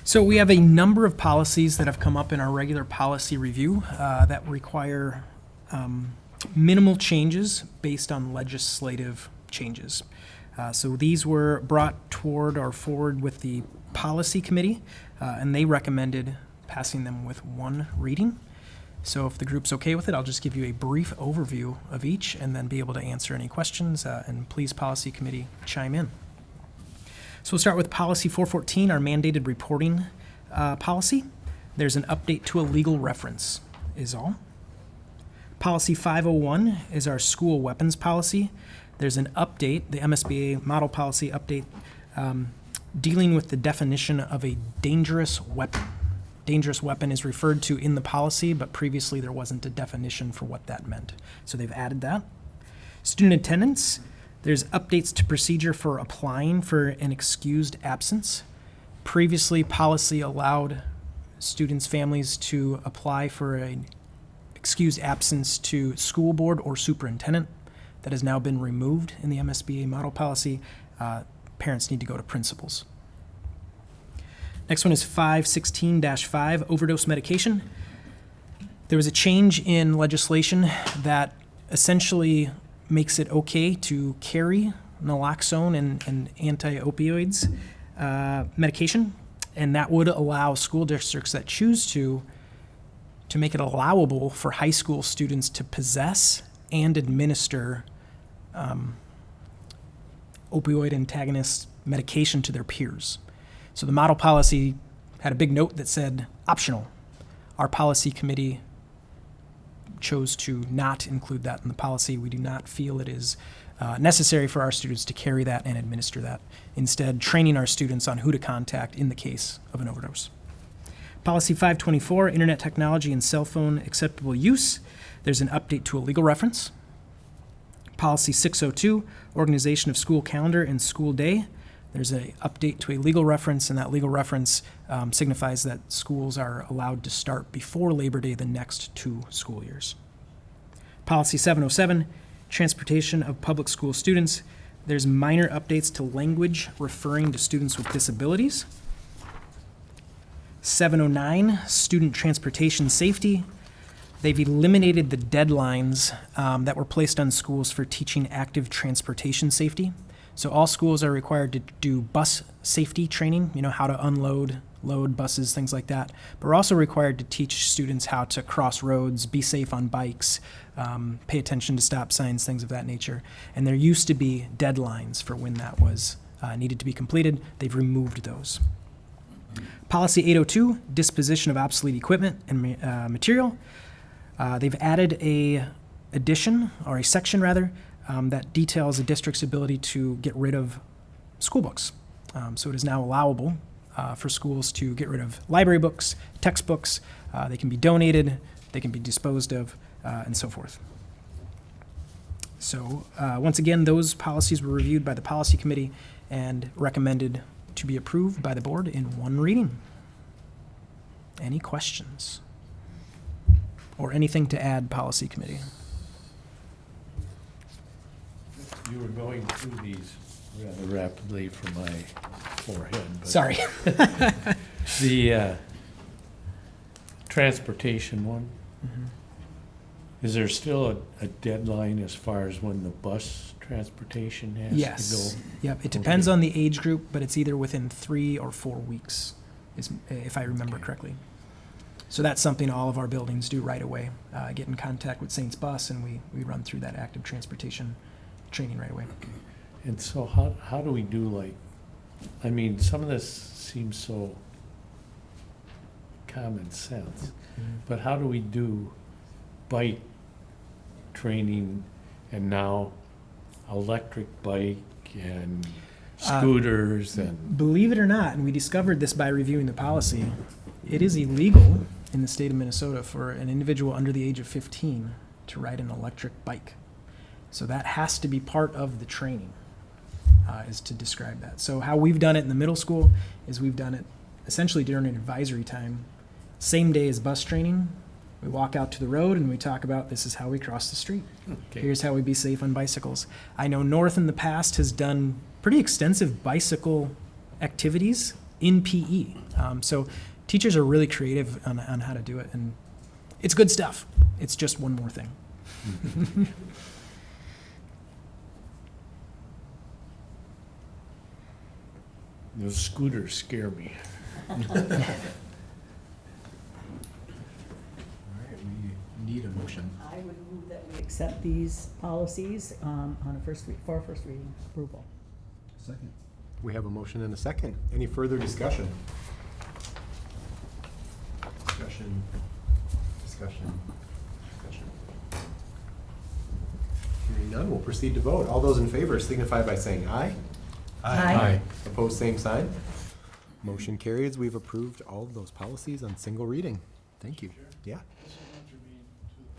So we have a number of policies that have come up in our regular policy review that require minimal changes based on legislative changes. So these were brought toward or forward with the policy committee, and they recommended passing them with one reading. So if the group's okay with it, I'll just give you a brief overview of each and then be able to answer any questions, and please, policy committee, chime in. So we'll start with policy 414, our mandated reporting policy. There's an update to a legal reference is all. Policy 501 is our school weapons policy. There's an update, the MSBA model policy update, dealing with the definition of a dangerous weapon. Dangerous weapon is referred to in the policy, but previously there wasn't a definition for what that meant. So they've added that. Student attendance, there's updates to procedure for applying for an excused absence. Previously, policy allowed students' families to apply for an excused absence to school board or superintendent. That has now been removed in the MSBA model policy. Parents need to go to principals. Next one is 516-5, overdose medication. There was a change in legislation that essentially makes it okay to carry naloxone and anti-opioids medication, and that would allow school districts that choose to make it allowable for high school students to possess and administer opioid antagonist medication to their peers. So the model policy had a big note that said optional. Our policy committee chose to not include that in the policy. We do not feel it is necessary for our students to carry that and administer that. Instead, training our students on who to contact in the case of an overdose. Policy 524, internet technology and cell phone acceptable use. There's an update to a legal reference. Policy 602, organization of school calendar and school day. There's an update to a legal reference, and that legal reference signifies that schools are allowed to start before Labor Day the next 2 school years. Policy 707, transportation of public school students. There's minor updates to language referring to students with disabilities. 709, student transportation safety. They've eliminated the deadlines that were placed on schools for teaching active transportation safety. So all schools are required to do bus safety training, how to unload, load buses, things like that. But we're also required to teach students how to cross roads, be safe on bikes, pay attention to stop signs, things of that nature. And there used to be deadlines for when that was needed to be completed. They've removed those. Policy 802, disposition of obsolete equipment and material. They've added a section that details a district's ability to get rid of school books. So it is now allowable for schools to get rid of library books, textbooks. They can be donated, they can be disposed of, and so forth. So once again, those policies were reviewed by the policy committee and recommended to be approved by the board in one reading. Any questions? Or anything to add, policy committee? You were going through these rather rapidly from my forehead. But Sorry. The transportation one, is there still a deadline as far as when the bus transportation has to Yes. go? Yep. It depends on the age group, but it's either within 3 or 4 weeks, if I remember correctly. So that's something all of our buildings do right away. Get in contact with Saints Bus, and we run through that active transportation training right away. And so how do we do some of this seems so common sense, but how do we do bike training and now electric bike and scooters and? Believe it or not, and we discovered this by reviewing the policy, it is illegal in the state of Minnesota for an individual under the age of 15 to ride an electric bike. So that has to be part of the training, is to describe that. So how we've done it in the middle school is we've done it essentially during an advisory time, same day as bus training. We walk out to the road and we talk about this is how we cross the street. Okay. Here's how we be safe on bicycles. I know North in the past has done pretty extensive bicycle activities in PE. So teachers are really creative on how to do it, and it's good stuff. It's just one more thing. Those scooters scare me. All right, we need a motion. I would move that we accept these policies on a for first reading approval. Second. We have a motion and a second. Any further discussion? Discussion. Hearing none, we'll proceed to vote. All those in favor signify by saying aye. Aye. Opposed, same sign. Motion carries. We've approved all of those policies on single reading. Thank you. Yeah.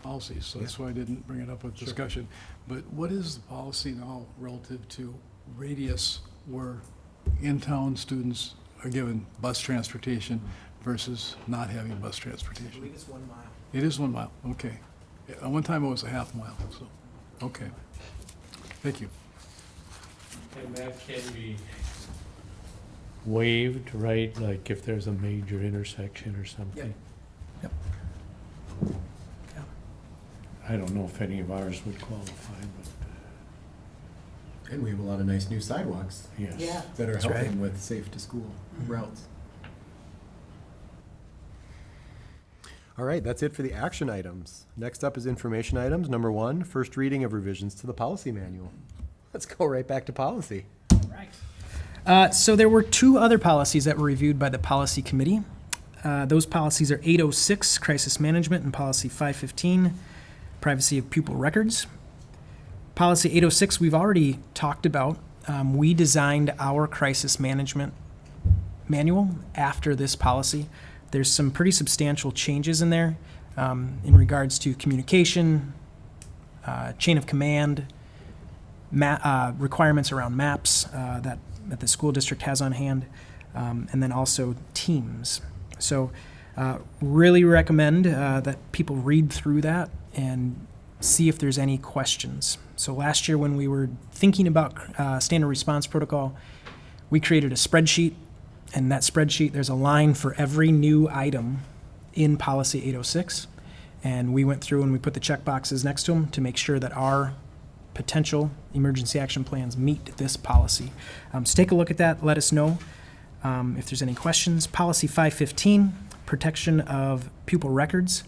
Policies, so that's why I didn't bring it up with discussion. But what is the policy now relative to radius where in-town students are given bus transportation versus not having bus transportation? it's 1 mile. It is 1 mile, okay. At one time it was a half mile, so, okay. Thank you. And that can be waived, right? Like if there's a major intersection or something? Yep. I don't know if any of ours would qualify, but And we have a lot of nice new sidewalks yes. Yeah. that are That's right. helping with safe to school routes. All right, that's it for the action items. Next up is information items. Number 1, first reading of revisions to the policy manual. Let's go right back to policy. So there were 2 other policies that were reviewed by the policy committee. Those policies are 806, crisis management, and policy 515, privacy of pupil records. Policy 806 we've already talked about. We designed our crisis management manual after this policy. There's some pretty substantial changes in there in regards to communication, chain of command, requirements around maps that the school district has on hand, and then also teams. So really recommend that people read through that and see if there's any questions. So last year when we were thinking about standard response protocol, we created a spreadsheet, and that spreadsheet, there's a line for every new item in policy 806, and we went through and we put the check boxes next to them to make sure that our potential emergency action plans meet this policy. So take a look at that, let us know if there's any questions. Policy 515, protection of pupil records.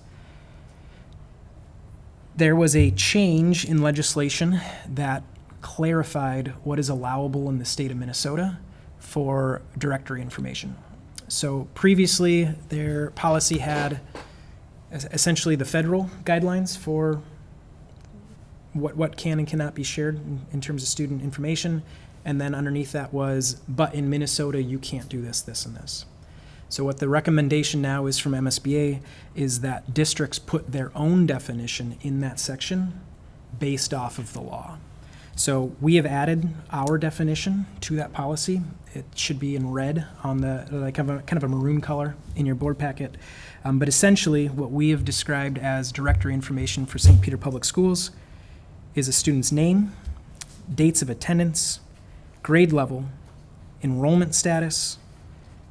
There was a change in legislation that clarified what is allowable in the state of Minnesota for directory information. So previously, their policy had essentially the federal guidelines for what can and cannot be shared in terms of student information, and then underneath that was, but in Minnesota, you can't do this, this, and this. So what the recommendation now is from MSBA is that districts put their own definition in that section based off of the law. So we have added our definition to that policy. It should be in red on the, like kind of a maroon color in your board packet. But essentially what we have described as directory information for St. Peter Public Schools is a student's name, dates of attendance, grade level, enrollment status,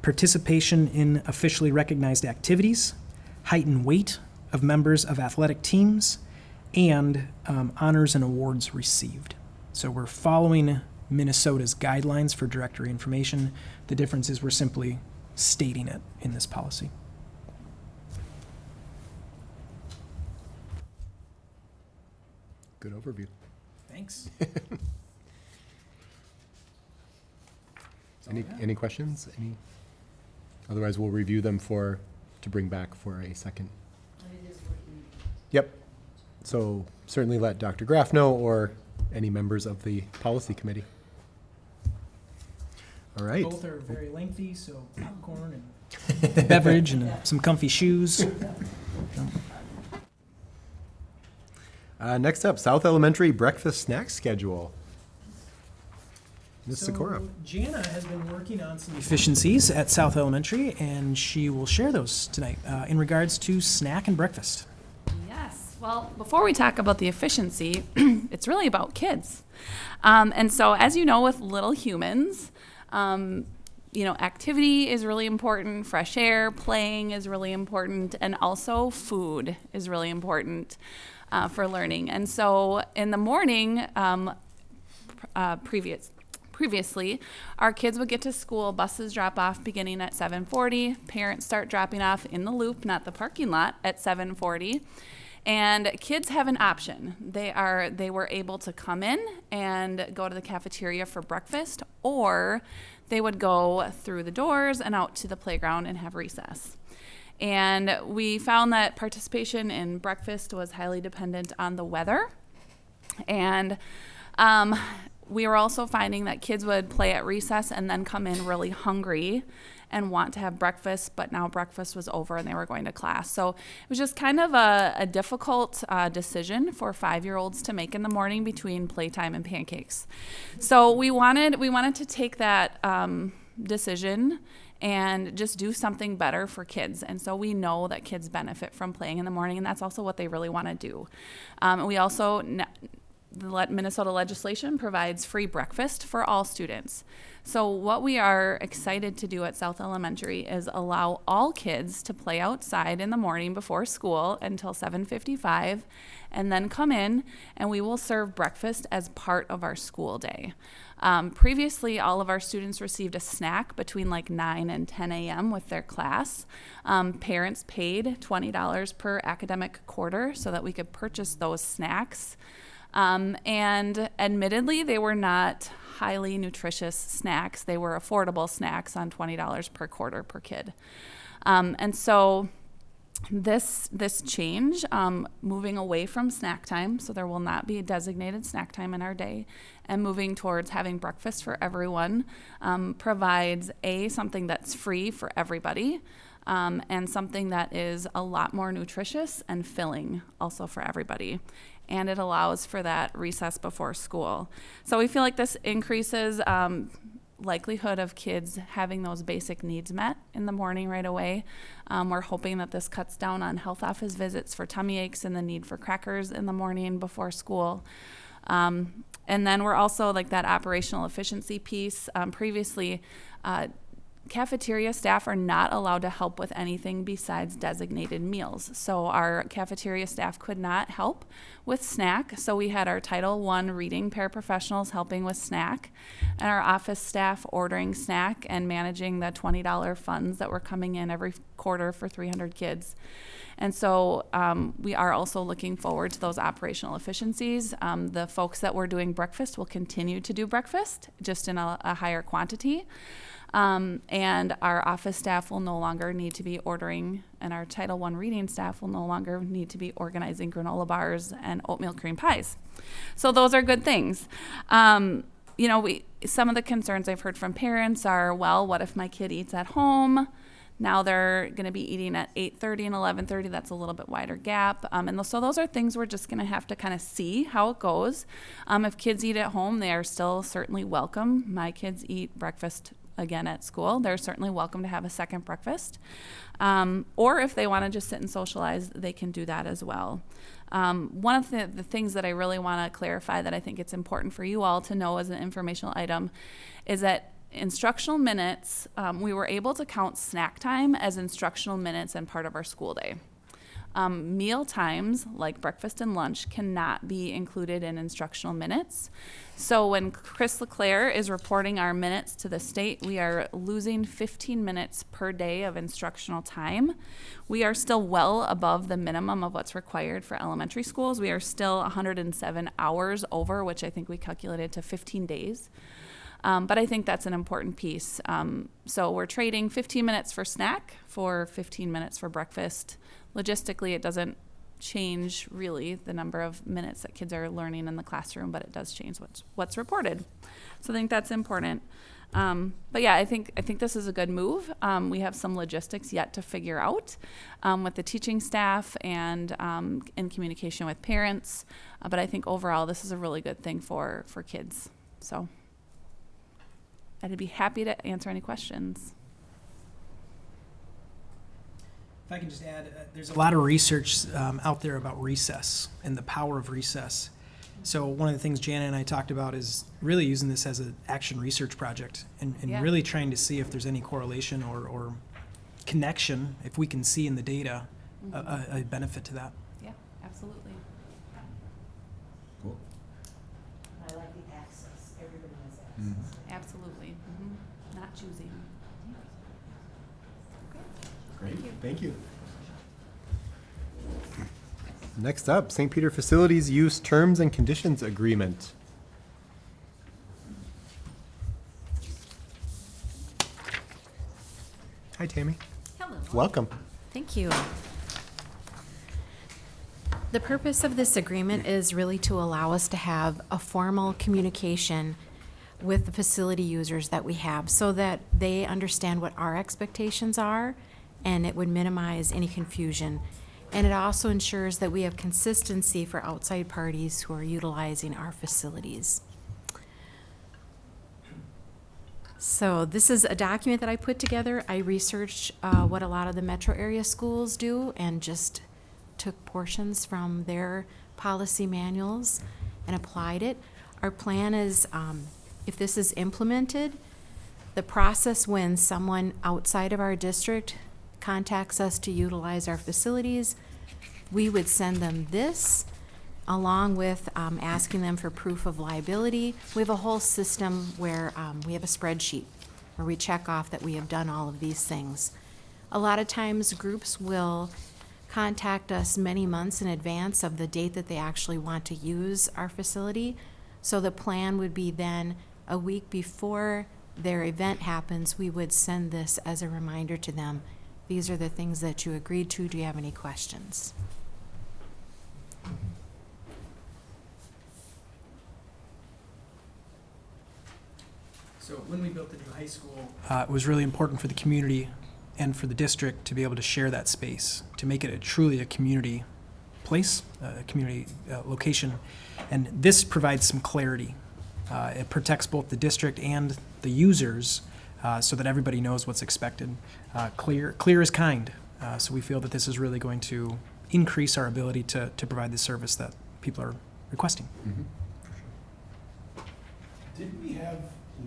participation in officially recognized activities, height and weight of members of athletic teams, and honors and awards received. So we're following Minnesota's guidelines for directory information. The difference is we're simply stating it in this policy. Good overview. Thanks. Any questions? Otherwise, we'll review them to bring back for a second. Yep. So certainly let Dr. Graff know or any members of the policy committee. All right. Both are very lengthy, so popcorn and beverage and some comfy shoes. Next up, South Elementary breakfast snack schedule. Ms. Sikora. So Jana has been working on some efficiencies at South Elementary, and she will share those tonight in regards to snack and breakfast. Yes. Well, before we talk about the efficiency, it's really about kids. And so, as you know, with little humans, Activity is really important, fresh air, playing is really important, and also food is really important for learning. And so in the morning, previously, our kids would get to school, buses drop off beginning at 7:40. Parents start dropping off in the loop, not the parking lot, at 7:40. And kids have an option. They were able to come in and go to the cafeteria for breakfast, or they would go through the doors and out to the playground and have recess. And we found that participation in breakfast was highly dependent on the weather. And we were also finding that kids would play at recess and then come in really hungry and want to have breakfast, but now breakfast was over and they were going to class. So it was just kind of a difficult decision for 5-year-olds to make in the morning between playtime and pancakes. So we wanted to take that decision and just do something better for kids. And so we know that kids benefit from playing in the morning, and that's also what they really want to do. We also, the Minnesota legislation provides free breakfast for all students. So what we are excited to do at South Elementary is allow all kids to play outside in the morning before school until 7:55, and then come in and we will serve breakfast as part of our school day. Previously, all of our students received a snack between like 9 and 10 a.m. with their class. Parents paid $20 per academic quarter so that we could purchase those snacks. And admittedly, they were not highly nutritious snacks. They were affordable snacks on $20 per quarter per kid. And so this change, moving away from snack time, so there will not be a designated snack time in our day, and moving towards having breakfast for everyone, provides something that's free for everybody, and something that is a lot more nutritious and filling also for everybody. And it allows for that recess before school. So we feel like this increases likelihood of kids having those basic needs met in the morning right away. We're hoping that this cuts down on health office visits for tummy aches and the need for crackers in the morning before school. And then we're also like that operational efficiency piece. Previously, cafeteria staff are not allowed to help with anything besides designated meals. So our cafeteria staff could not help with snack. So we had our Title I reading paraprofessionals helping with snack, and our office staff ordering snack and managing the $20 funds that were coming in every quarter for 300 kids. And so we are also looking forward to those operational efficiencies. The folks that were doing breakfast will continue to do breakfast, just in a higher quantity. And our office staff will no longer need to be ordering, and our Title I reading staff will no longer need to be organizing granola bars and oatmeal cream pies. So those are good things. Some of the concerns I've heard from parents are, well, what if my kid eats at home? Now they're going to be eating at 8:30 and 11:30. That's a little bit wider gap. And so those are things we're just going to have to kind of see how it goes. If kids eat at home, they are still certainly welcome. My kids eat breakfast again at school. They're certainly welcome to have a second breakfast. Or if they want to just sit and socialize, they can do that as well. One of the things that I really want to clarify that I think it's important for you all to know as an informational item is that instructional minutes, we were able to count snack time as instructional minutes and part of our school day. Meal times, like breakfast and lunch, cannot be included in instructional minutes. So when Chris LeClaire is reporting our minutes to the state, we are losing 15 minutes per day of instructional time. We are still well above the minimum of what's required for elementary schools. We are still 107 hours over, which I think we calculated to 15 days. But I think that's an important piece. So we're trading 15 minutes for snack for 15 minutes for breakfast. Logistically, it doesn't change really the number of minutes that kids are learning in the classroom, but it does change what's reported. So I think that's important. But yeah, I think this is a good move. We have some logistics yet to figure out with the teaching staff and in communication with parents. But I think overall, this is a really good thing for kids. So I'd be happy to answer any questions. If I can just add, there's a lot of research out there about recess and the power of recess. So one of the things Jana and I talked about is really using this as an action research project and Yeah. really trying to see if there's any correlation or connection, if we can see in the data a benefit to that. Yeah, absolutely. Cool. I like the access, everybody has access. Absolutely. Not choosing. Great, thank you. Next up, St. Peter Facilities Use Terms and Conditions Agreement. Hi, Tammy. Hello. Welcome. Thank you. The purpose of this agreement is really to allow us to have a formal communication with the facility users that we have so that they understand what our expectations are, and it would minimize any confusion. And it also ensures that we have consistency for outside parties who are utilizing our facilities. So this is a document that I put together. I researched what a lot of the metro area schools do and just took portions from their policy manuals and applied it. Our plan is, if this is implemented, the process when someone outside of our district contacts us to utilize our facilities, we would send them this along with asking them for proof of liability. We have a whole system where we have a spreadsheet where we check off that we have done all of these things. A lot of times groups will contact us many months in advance of the date that they actually want to use our facility. So the plan would be then a week before their event happens, we would send this as a reminder to them. These are the things that you agreed to. Do you have any questions? So when we built the new high school, it was really important for the community and for the district to be able to share that space, to make it truly a community place, a community location. And this provides some clarity. It protects both the district and the users so that everybody knows what's expected. Clear is kind. So we feel that this is really going to increase our ability to provide the service that people are requesting. Did we have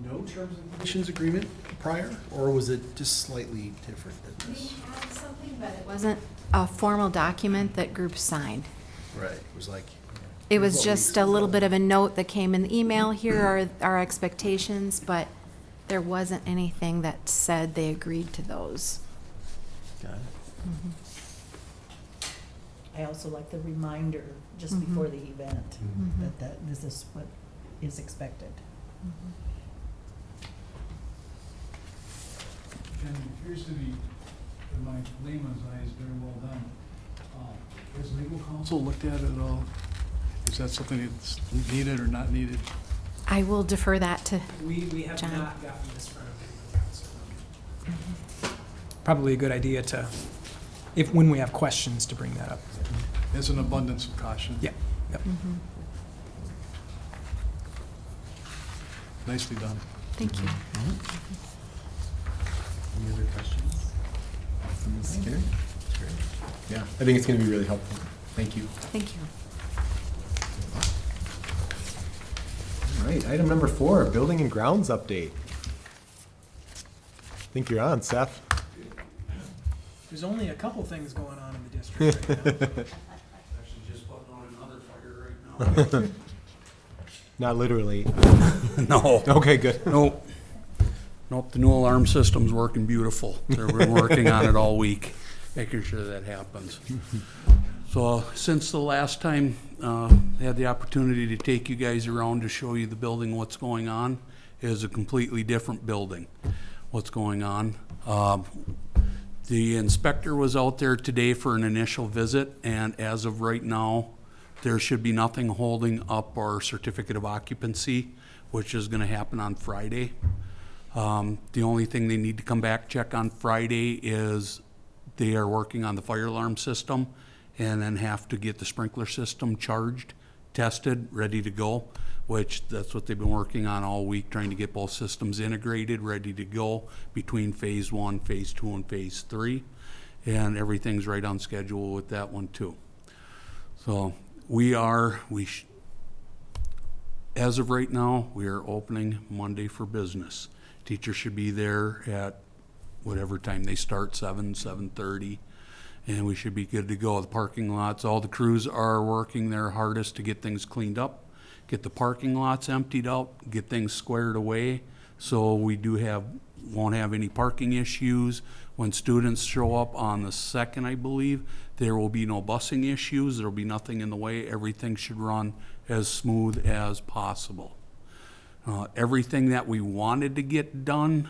no terms and conditions agreement prior, or was it just slightly different than We this? had something, but it wasn't a formal document that groups signed. Right, it was like. It was what we just a little bit of a note that came in the email, here are our expectations, but there wasn't anything that said they agreed to those. Got it. I also like the reminder just before the event, that this is what is expected. And it appears to be, in my layman's eyes, very well done. Has legal counsel looked at it at all? Is that something that's needed or not needed? I will defer that to, We have John. not gotten this far of the council. Probably a good idea to, when we have questions, to bring that up. As an abundance of caution. Yeah. Yep. Nicely done. thank you. Any other questions? From Ms. Skinner? Yeah, I think it's going to be really helpful. Thank you. Thank you. All right, item number 4, building and grounds update. I think you're on, Seth. There's only a couple things going on in the district right now. Actually just putting on another fire right now. Not literally. No, Okay, good. nope. Nope, the new alarm system's working beautiful. They've been working on it all week, making sure that happens. So since the last time, I had the opportunity to take you guys around to show you the building, what's going on, it is a completely different building, what's going on. The inspector was out there today for an initial visit, and as of right now, there should be nothing holding up our certificate of occupancy, which is gonna happen on Friday. The only thing they need to come back, check on Friday is they are working on the fire alarm system and then have to get the sprinkler system charged, tested, ready to go, which that's what they've been working on all week, trying to get both systems integrated, ready to go between phase 1, phase 2, and phase 3. And everything's right on schedule with that one too. So as of right now, we are opening Monday for business. Teachers should be there at whatever time they start, 7:30, and we should be good to go. The parking lots, all the crews are working their hardest to get things cleaned up, get the parking lots emptied out, get things squared away, so we won't have any parking issues. When students show up on the 2nd, I believe, there will be no busing issues, there will be nothing in the way, everything should run as smooth as possible. Everything that we wanted to get done,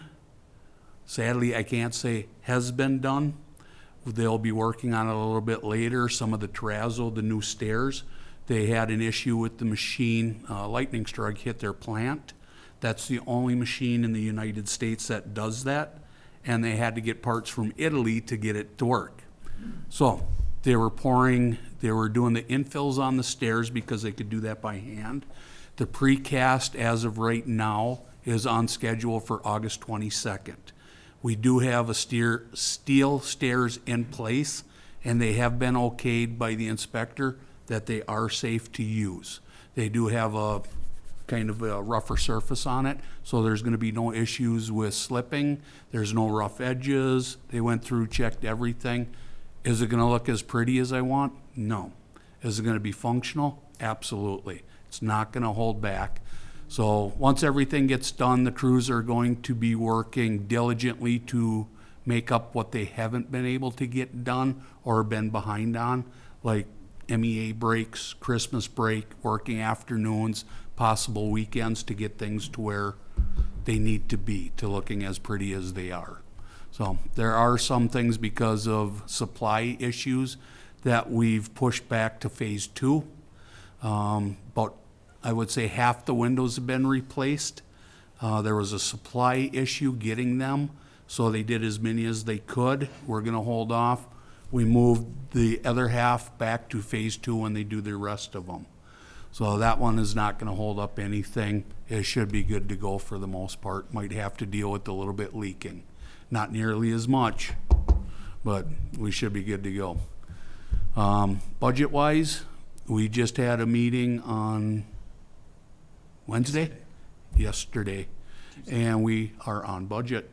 sadly, I can't say has been done. They'll be working on it a little bit later. Some of the terrazzo, the new stairs, they had an issue with the machine. Lightning strike hit their plant. That's the only machine in the United States that does that, and they had to get parts from Italy to get it to work. So they were doing the infills on the stairs because they could do that by hand. The precast, as of right now, is on schedule for August 22nd. We do have a steel stairs in place, and they have been okayed by the inspector that they are safe to use. They do have a kind of a rougher surface on it, so there's gonna be no issues with slipping. There's no rough edges. They went through, checked everything. Is it gonna look as pretty as I want? No. Is it gonna be functional? Absolutely. It's not gonna hold back. So once everything gets done, the crews are going to be working diligently to make up what they haven't been able to get done or been behind on, like MEA breaks, Christmas break, working afternoons, possible weekends to get things to where they need to be, to looking as pretty as they are. So there are some things because of supply issues that we've pushed back to phase 2. About, I would say, half the windows have been replaced. There was a supply issue getting them, so they did as many as they could. We're gonna hold off. We moved the other half back to phase 2 when they do the rest of them. So that one is not gonna hold up anything. It should be good to go for the most part. Might have to deal with a little bit leaking. Not nearly as much, but we should be good to go. Budget-wise, we just had a meeting on Wednesday? Yesterday. And we are on budget,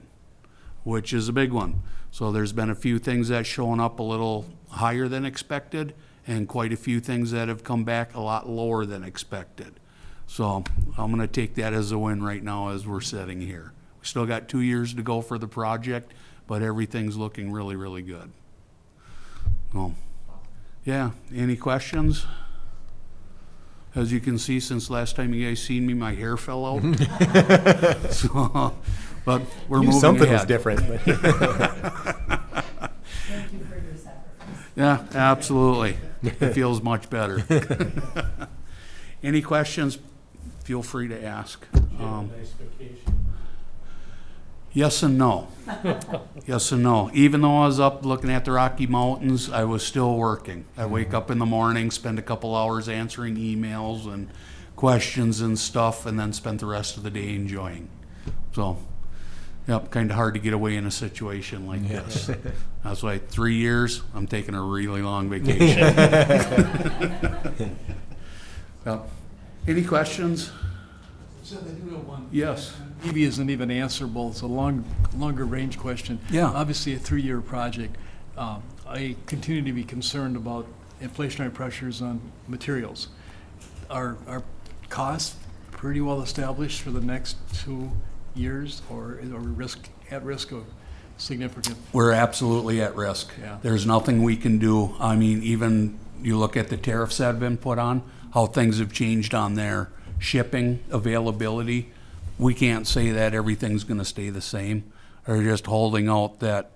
which is a big one. So there's been a few things that's shown up a little higher than expected, and quite a few things that have come back a lot lower than expected. So I'm gonna take that as a win right now as we're sitting here. We still got 2 years to go for the project, but everything's looking really, really good. Yeah, any questions? As you can see, since last time you guys seen me, my hair fell out. So, but we're Knew moving something was ahead. different. But Thank you for your sacrifice. Yeah, absolutely. It feels much better. Any questions? Feel free to ask. Nice vacation. Yes and no. Yes and no. Even though I was up looking at the Rocky Mountains, I was still working. I wake up in the morning, spend a couple hours answering emails and questions and stuff, and then spend the rest of the day enjoying. So, yep, kind of hard to get away in a situation like this. That's why 3 years, I'm taking a really long vacation. Yep. Any questions? So I do have one. Yes. Maybe isn't even answerable. It's a longer range question. Yeah. Obviously, a 3-year project. I continue to be concerned about inflationary pressures on materials. Are costs pretty well established for the next 2 years, or are we at risk of significant? We're absolutely at risk. Yeah. There's nothing we can do. I mean, even you look at the tariffs that have been put on, how things have changed on their shipping availability. We can't say that everything's going to stay the same, or just holding out that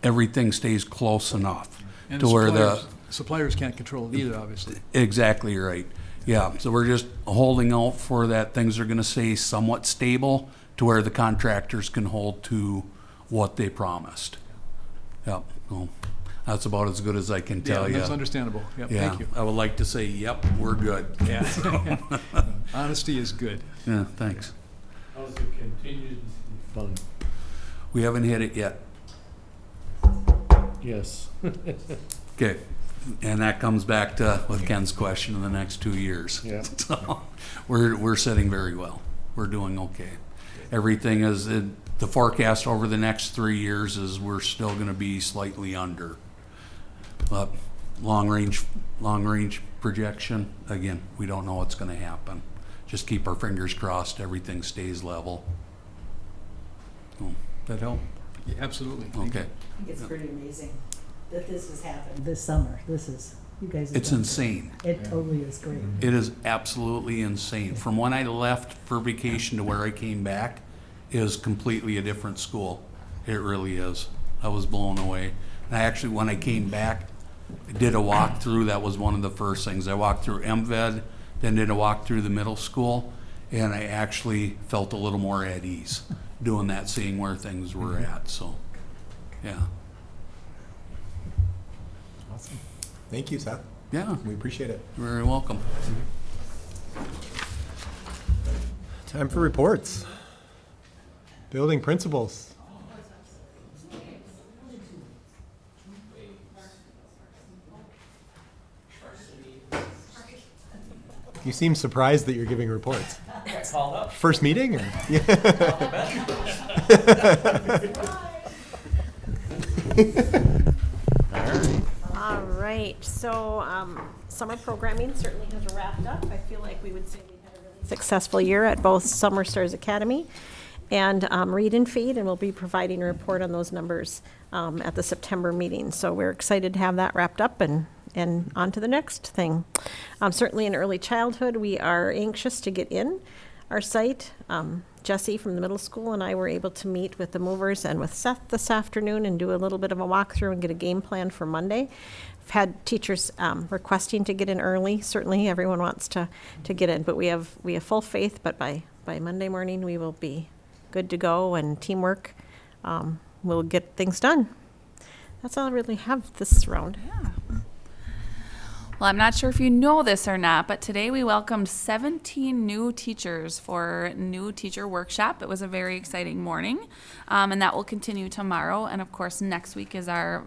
everything stays close enough And to where the suppliers can't control it either, obviously. exactly right. Yeah, so we're just holding out for that things are going to stay somewhat stable to where the contractors can hold to what they promised. Yeah, well, that's about as good as I can tell you. Yeah, that's understandable. Yep, Yeah, thank you. I would like to say, yep, we're good. Yeah. Honesty is good. Yeah, thanks. How's the contingency fund? We haven't hit it yet. Yes. Okay, And that comes back to with Ken's question in the next 2 years. Yeah. So we're sitting very well. We're doing okay. Everything is the forecast over the next 3 years is we're still going to be slightly under. But long range projection, again, we don't know what's going to happen. Just keep our fingers crossed. Everything stays level. Oh, that help? Yeah, absolutely. Thank you. Okay. I think it's pretty amazing that this has happened this summer. You guys have It's done- insane. It totally is great. It is absolutely insane. From when I left for vacation to where I came back is completely a different school. It really is. I was blown away. And I actually, when I came back, I did a walkthrough. That was one of the first things. I walked through MVed, then did a walk through the middle school, and I actually felt a little more at ease doing that, seeing where things were at. So, yeah. Awesome. Thank you, Seth. Yeah, We appreciate it. you're very welcome. Time for reports. Building principals. You seem surprised that you're giving reports. First meeting? Or? All right, so summer programming certainly has wrapped up. I feel like we would say we had a really successful year at both Summer Stars Academy and Read and Feed, and we'll be providing a report on those numbers at the September meeting. So we're excited to have that wrapped up and on to the next thing. Certainly in early childhood, we are anxious to get in our site. Jesse from the middle school and I were able to meet with the movers and with Seth this afternoon and do a little bit of a walkthrough and get a game plan for Monday. I've had teachers requesting to get in early. Certainly everyone wants to get in, but we have full faith, but by Monday morning we will be good to go, and teamwork will get things done. That's all I really have this round. Yeah. Well, I'm not sure if you know this or not, but today we welcomed 17 new teachers for new teacher workshop. It was a very exciting morning, and that will continue tomorrow. And of course, next week is our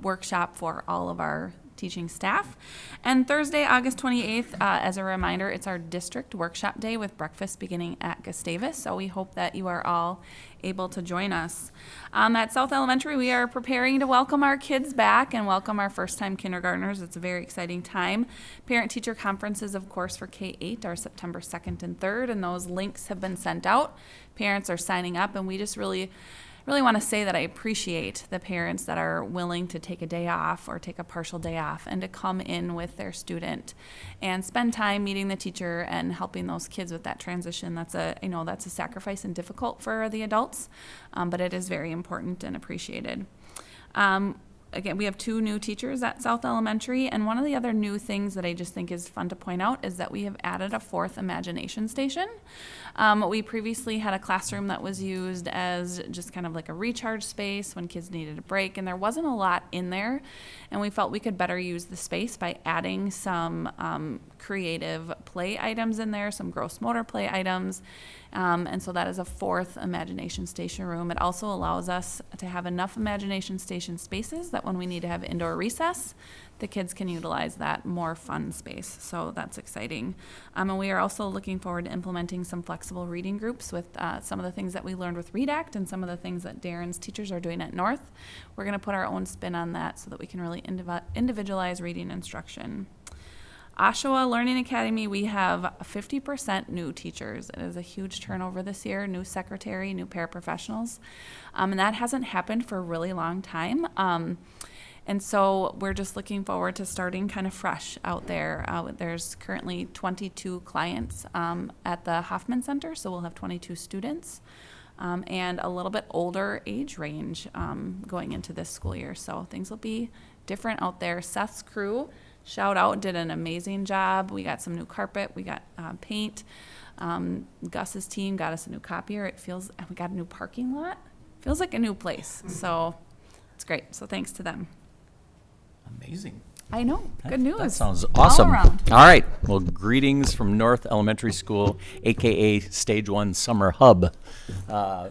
workshop for all of our teaching staff. And Thursday, August 28th, as a reminder, it's our district workshop day with breakfast beginning at Gustavus. So we hope that you are all able to join us. At South Elementary, we are preparing to welcome our kids back and welcome our first-time kindergartners. It's a very exciting time. Parent-teacher conferences, of course, for K-8 are September 2nd and 3rd, and those links have been sent out. Parents are signing up, and we just really want to say that I appreciate the parents that are willing to take a day off or take a partial day off and to come in with their student and spend time meeting the teacher and helping those kids with that transition. That's a sacrifice and difficult for the adults, but it is very important and appreciated. Again, we have 2 new teachers at South Elementary, and one of the other new things that I just think is fun to point out is that we have added a 4th imagination station. We previously had a classroom that was used as just kind of like a recharge space when kids needed a break, and there wasn't a lot in there, and we felt we could better use the space by adding some creative play items in there, some gross motor play items. And so that is a 4th imagination station room. It also allows us to have enough imagination station spaces that when we need to have indoor recess, the kids can utilize that more fun space. So that's exciting. And we are also looking forward to implementing some flexible reading groups with some of the things that we learned with Read Act and some of the things that Darren's teachers are doing at North. We're going to put our own spin on that so that we can really individualize reading instruction. Oshawa Learning Academy, we have 50% new teachers. It is a huge turnover this year, new secretary, new paraprofessionals, and that hasn't happened for a really long time. And so we're just looking forward to starting kind of fresh out there. There's currently 22 clients at the Hoffman Center, so we'll have 22 students and a little bit older age range going into this school year. So things will be different out there. Seth's crew, shout out, did an amazing job. We got some new carpet, we got paint. Gus's team got us a new copier. We got a new parking lot. Feels like a new place. So it's great. So thanks to them. Amazing. I know. Good news. That sounds awesome. All around. All right. Well, greetings from North Elementary School, aka Stage 1 Summer Hub,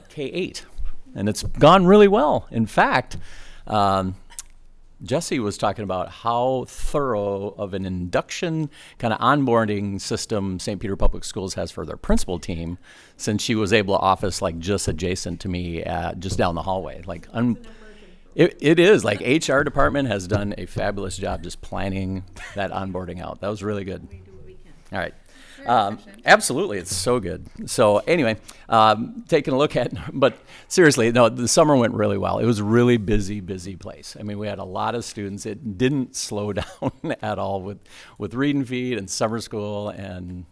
K-8. And it's gone really well. In fact, Jesse was talking about how thorough of an induction kind of onboarding system St. Peter Public Schools has for their principal team, since she was able to office like just adjacent to me, just down the hallway. Like, it is like HR department has done a fabulous job just planning that onboarding out. That was really good. All right. Absolutely, it's so good. So anyway, taking a look at, but seriously, no, the summer went really well. It was a really busy place. I mean, we had a lot of students. It didn't slow down at all with Read and Feed and summer school and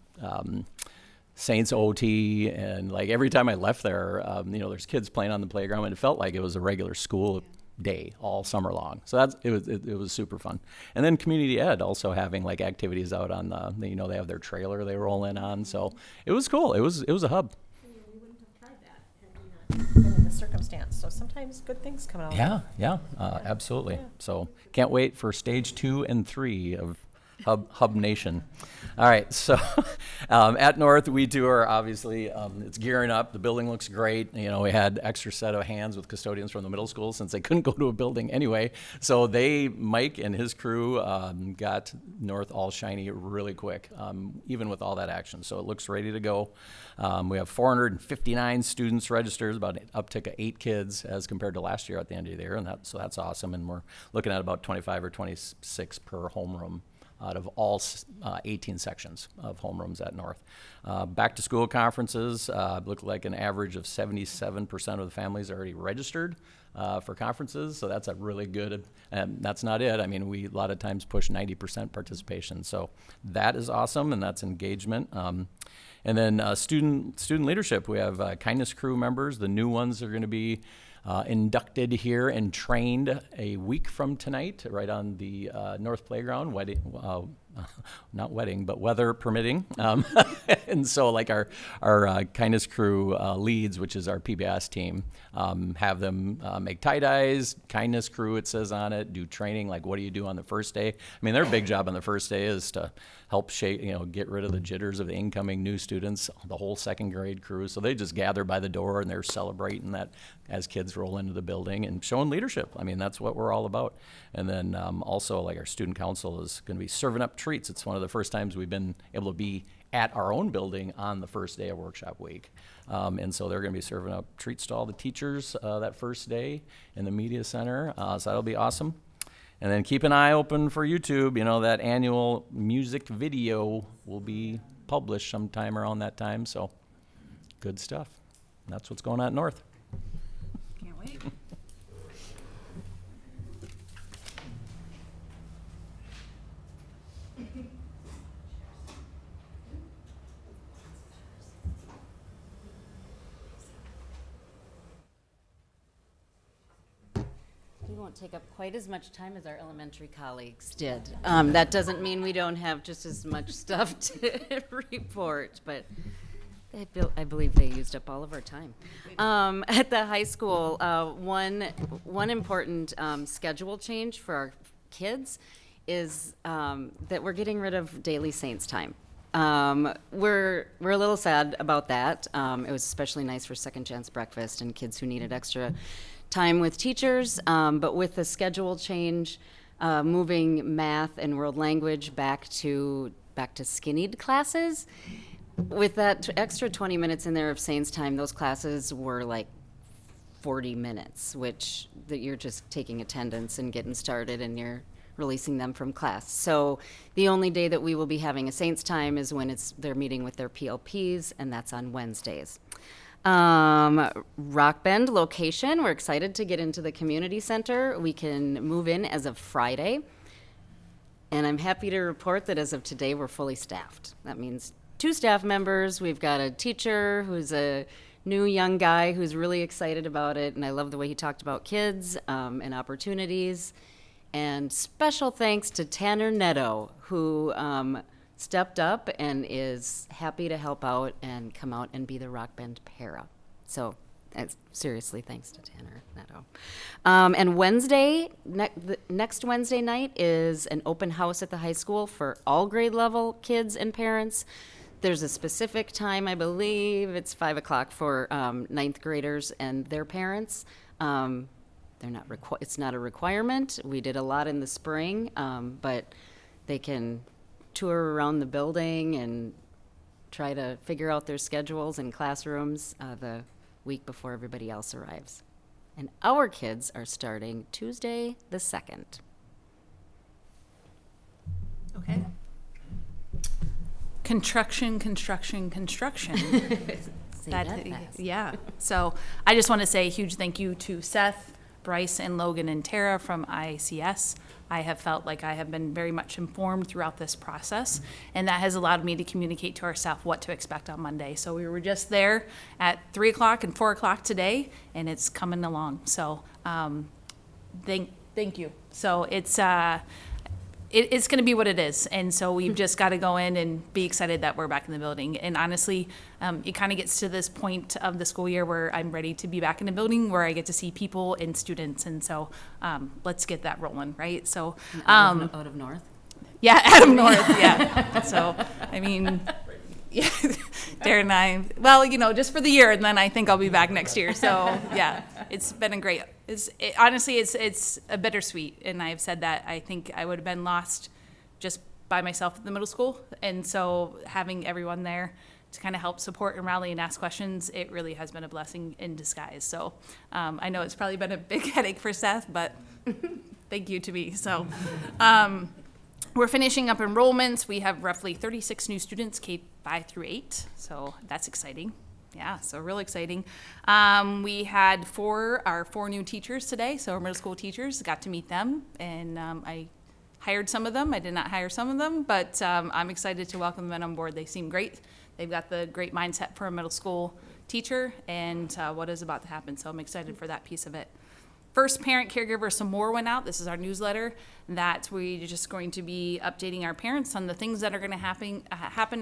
Saints OT, and like every time I left there, there's kids playing on the playground, and it felt like it was a regular school day all summer long. So it was super fun. And then community ed also having like activities out on they have their trailer they roll in on. So it was cool. It was a hub. We wouldn't have tried that had we not been in this circumstance. So sometimes good things come out. Yeah, absolutely. Yeah. So can't wait for stage 2 and 3 of Hub Nation. All right, so at North, we too are obviously, it's gearing up. The building looks great. We had extra set of hands with custodians from the middle school since they couldn't go to a building anyway. So Mike and his crew got North all shiny really quick, even with all that action. So it looks ready to go. We have 459 students registered, about an uptick of 8 kids as compared to last year at the end of the year, and so that's awesome. And we're looking at about 25 or 26 per homeroom out of all 18 sections of homerooms at North. Back to school conferences look like an average of 77% of the families are already registered for conferences, so that's a really good, and that's not it. I mean, we a lot of times push 90% participation, so that is awesome, and that's engagement. And then student leadership, we have kindness crew members. The new ones are going to be inducted here and trained a week from tonight, right on the North Playground, not wedding, but weather permitting. And so like our kindness crew leads, which is our PBS team, have them make tie-dyes, kindness crew, it says on it, do training, like what do you do on the first day? I mean, their big job on the first day is to help get rid of the jitters of the incoming new students, the whole second grade crew. So they just gather by the door and they're celebrating that as kids roll into the building and showing leadership. I mean, that's what we're all about. And then also like our student council is going to be serving up treats. It's one of the first times we've been able to be at our own building on the first day of workshop week. And so they're going to be serving up treats to all the teachers that first day in the media center. So that'll be awesome. And then keep an eye open for YouTube. That annual music video will be published sometime around that time. So good stuff. And that's what's going on at North. Can't wait. We won't take up quite as much time as our elementary colleagues did. That doesn't mean we don't have just as much stuff to report, but I believe they used up all of our time. At the high school, one important schedule change for our kids is that we're getting rid of daily Saints time. We're a little sad about that. It was especially nice for Second Chance Breakfast and kids who needed extra time with teachers, but with the schedule change, moving math and world language back to skinnied classes, with that extra 20 minutes in there of Saints time, those classes were like 40 minutes, which that you're just taking attendance and getting started and you're releasing them from class. So the only day that we will be having a Saints time is when they're meeting with their PLPs, and that's on Wednesdays. Rock Bend location, we're excited to get into the community center. We can move in as of Friday. And I'm happy to report that as of today, we're fully staffed. That means 2 staff members. We've got a teacher who's a new young guy who's really excited about it. And I love the way he talked about kids and opportunities. And special thanks to Tanner Netto, who stepped up and is happy to help out and come out and be the Rock Bend para. So seriously, thanks to Tanner Netto. And Wednesday, next Wednesday night is an open house at the high school for all grade level kids and parents. There's a specific time, I believe it's 5 o'clock for 9th graders and their parents. they're not it's not a requirement. We did a lot in the spring, but they can tour around the building and try to figure out their schedules and classrooms the week before everybody else arrives. And our kids are starting Tuesday the 2nd. Okay. Construction. Say that fast. Yeah. So I just want to say a huge thank you to Seth, Bryce, and Logan and Tara from ICS. I have felt like I have been very much informed throughout this process, and that has allowed me to communicate to our staff what to expect on Monday. So we were just there at 3 o'clock and 4 o'clock today, and it's coming along. So thank you. So it's going to be what it is. And so we've just got to go in and be excited that we're back in the building. And honestly, it kind of gets to this point of the school year where I'm ready to be back in the building where I get to see people and students. And so let's get that rolling, right? So Out of North? yeah, Adam North, yeah. So, I mean, yeah, Darren and I, well, just for the year, and then I think I'll be back next year. So, yeah, it's been a great, honestly, it's a bittersweet, and I've said that. I think I would have been lost just by myself at the middle school, and so having everyone there to kind of help support and rally and ask questions, it really has been a blessing in disguise. So, I know it's probably been a big headache for Seth, but thank you to me. So, we're finishing up enrollments. We have roughly 36 new students, K-5 through 8, so that's exciting. Yeah, so real exciting. We had our four new teachers today, so our middle school teachers, got to meet them, and I hired some of them. I did not hire some of them, but I'm excited to welcome them on board. They seem great. They've got the great mindset for a middle school teacher and what is about to happen, so I'm excited for that piece of it. First Parent Caregiver Some More went out. This is our newsletter that we're just going to be updating our parents on the things that are going to happen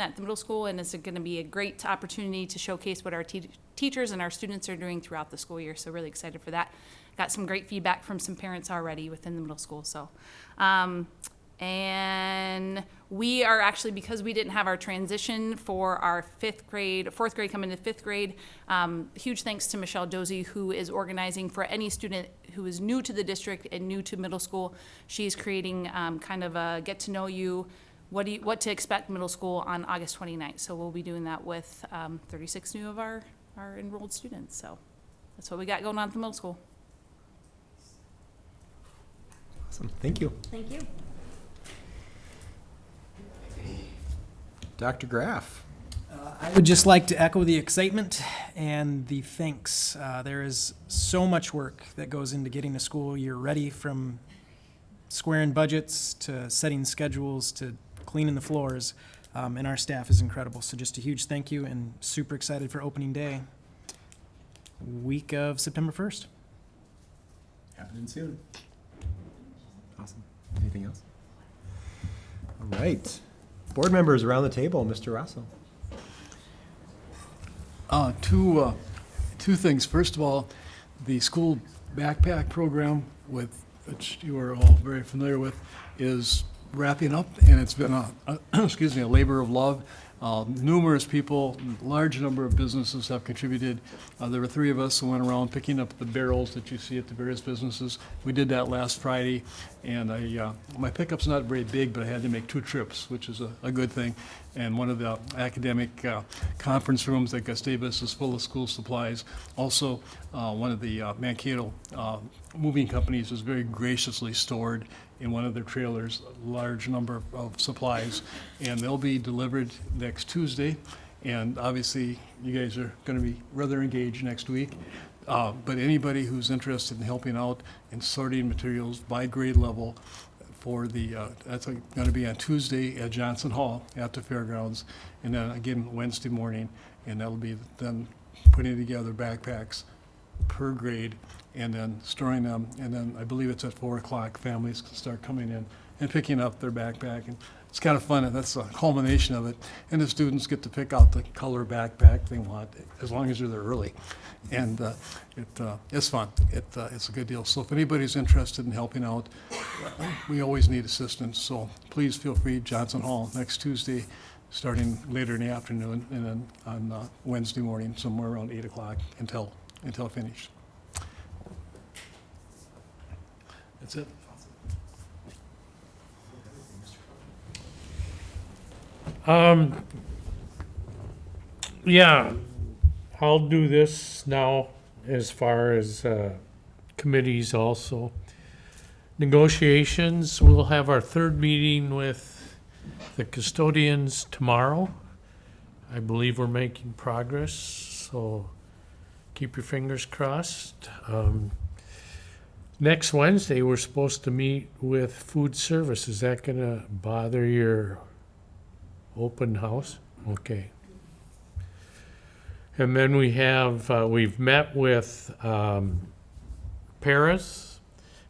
at the middle school, and it's going to be a great opportunity to showcase what our teachers and our students are doing throughout the school year. So really excited for that. Got some great feedback from some parents already within the middle school. So, and we are actually, because we didn't have our transition for our fourth grade coming to fifth grade, huge thanks to Michelle Dozy, who is organizing for any student who is new to the district and new to middle school. She's creating kind of a get to know you, what to expect middle school on August 29th. So we'll be doing that with 36 new of our enrolled students. So that's what we got going on at the middle school. Awesome. Thank you. Thank you. Dr. Graff. I would just like to echo the excitement and the thanks. There is so much work that goes into getting the school year ready, from squaring budgets to setting schedules to cleaning the floors, and our staff is incredible. So just a huge thank you, and super excited for opening day, week of September 1st. Happening soon. Awesome. Anything else? All right. Board members around the table, Mr. Rosso. Two things. First of all, the school backpack program, which you are all very familiar with, is wrapping up, and it's been a labor of love. Numerous people, large number of businesses have contributed. There were 3 of us who went around picking up the barrels that you see at the various businesses. We did that last Friday, and my pickup's not very big, but I had to make 2 trips, which is a good thing. And one of the academic conference rooms at Gustavus is full of school supplies. Also, one of the Mankato moving companies is very graciously stored in one of their trailers a large number of supplies, and they'll be delivered next Tuesday. And obviously, you guys are going to be rather engaged next week. But anybody who's interested in helping out and sorting materials by grade level for that's going to be on Tuesday at Johnson Hall at the fairgrounds, and then again Wednesday morning, and that'll be then putting together backpacks per grade and then storing them, and then I believe it's at 4 o'clock, families can start coming in and picking up their backpack, and it's kind of fun, and that's a culmination of it, and the students get to pick out the color backpack they want, as long as you're there early, and it's fun. It's a good deal. So if anybody's interested in helping out, we always need assistance, so please feel free. Johnson Hall next Tuesday, starting later in the afternoon, and then on Wednesday morning, somewhere around 8 o'clock until finished. That's it. Yeah, I'll do this now as far as committees also. Negotiations, we'll have our third meeting with the custodians tomorrow. I believe we're making progress, so keep your fingers crossed. Next Wednesday, we're supposed to meet with food service. Is that gonna bother your open house? Okay. And then we have, we've met with Paris.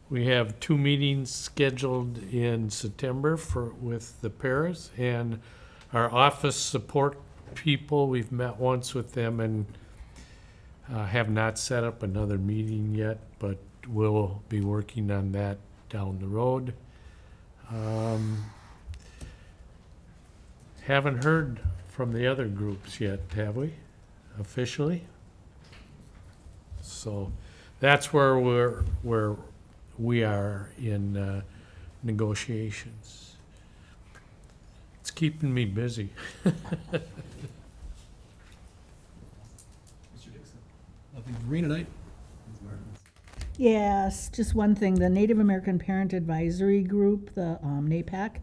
We have 2 meetings scheduled in September with the Paris, and our office support people, we've met once with them and have not set up another meeting yet, but we'll be working on that down the road. Haven't heard from the other groups yet, have we? Officially? So that's where we are in negotiations. It's keeping me busy. Nothing for me tonight. Yes, just one thing, the Native American Parent Advisory Group, the NAPAC,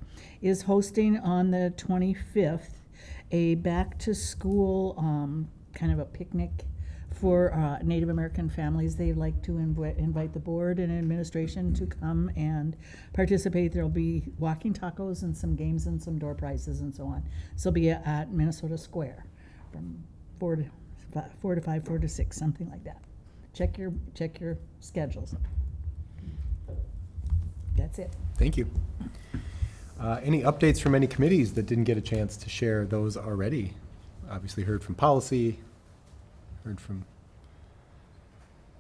is hosting on the 25th a back-to-school kind of a picnic for Native American families. They'd like to invite the board and administration to come and participate. There'll be walking tacos and some games and some door prizes and so on. So it'll be at Minnesota Square from 4 to 5, 4 to 6, something like that. Check your schedules. That's it. Thank you. Any updates from any committees that didn't get a chance to share those already? Obviously heard from policy, heard from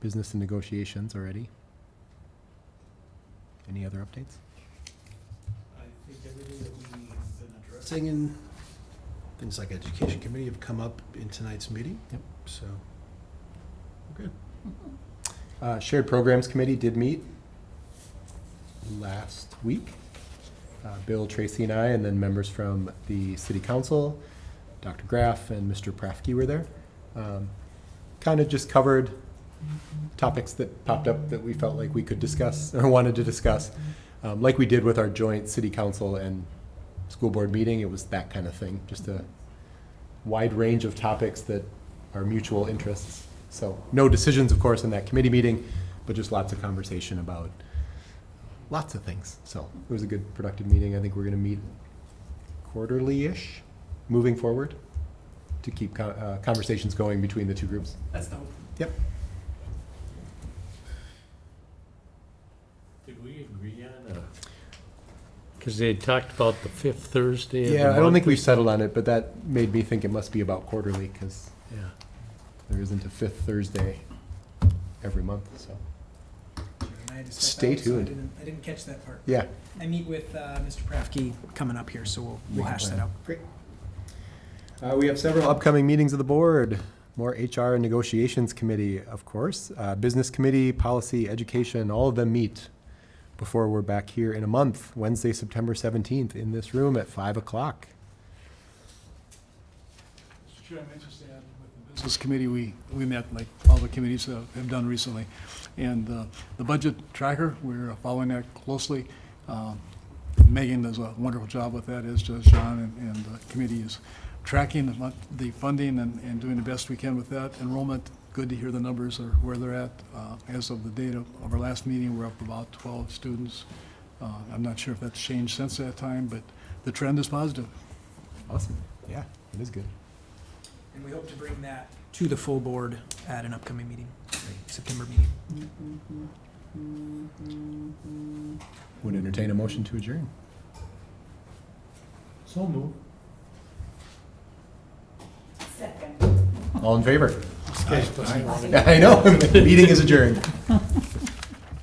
business and negotiations already. Any other updates? I think everything that we've been addressing in things like education committee have come up in tonight's meeting. Yep. So, we're good. Shared Programs Committee did meet last week. Bill, Tracy, and I, and then members from the City Council, Dr. Graff and Mr. Prafke were there. Kind of just covered topics that popped up that we felt like we could discuss or wanted to discuss. Like we did with our joint City Council and school board meeting, it was that kind of thing, just a wide range of topics that are mutual interests. So no decisions, of course, in that committee meeting, but just lots of conversation about lots of things. So it was a good, productive meeting. I think we're going to meet quarterly-ish moving forward to keep conversations going between the two groups. That's the hope. Yep. Did we agree on because they had talked about the 5th Thursday of the Yeah, I don't month think or we've settled on it, but that made me think it must be about quarterly because Yeah. there isn't a 5th Thursday every month. So And I had to step Stay out, so tuned. I didn't catch that part. yeah, I meet with Mr. Prafke coming up here, so we'll hash that out. Great. We have several upcoming meetings of the board. More HR and negotiations committee, of course. Business committee, policy, education, all of them meet before we're back here in a month, Wednesday, September 17th, in this room at 5 o'clock. Mr. Chair, I'm interested in with the business committee, we met like all the committees have done recently. And the budget tracker, we're following that closely. Megan does a wonderful job with that, as does John, and the committee is tracking the funding and doing the best we can with that. Enrollment, good to hear the numbers are where they're at. As of the date of our last meeting, we're up about 12 students. I'm not sure if that's changed since that time, but the trend is positive. Awesome. Yeah, it is good. And we hope to bring that to the full board at an upcoming meeting, September meeting. Would entertain a motion to adjourn. So move. All in favor? I know, meeting is adjourned.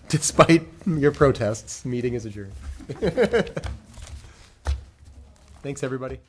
Despite your protests, meeting is adjourned. Thanks, everybody.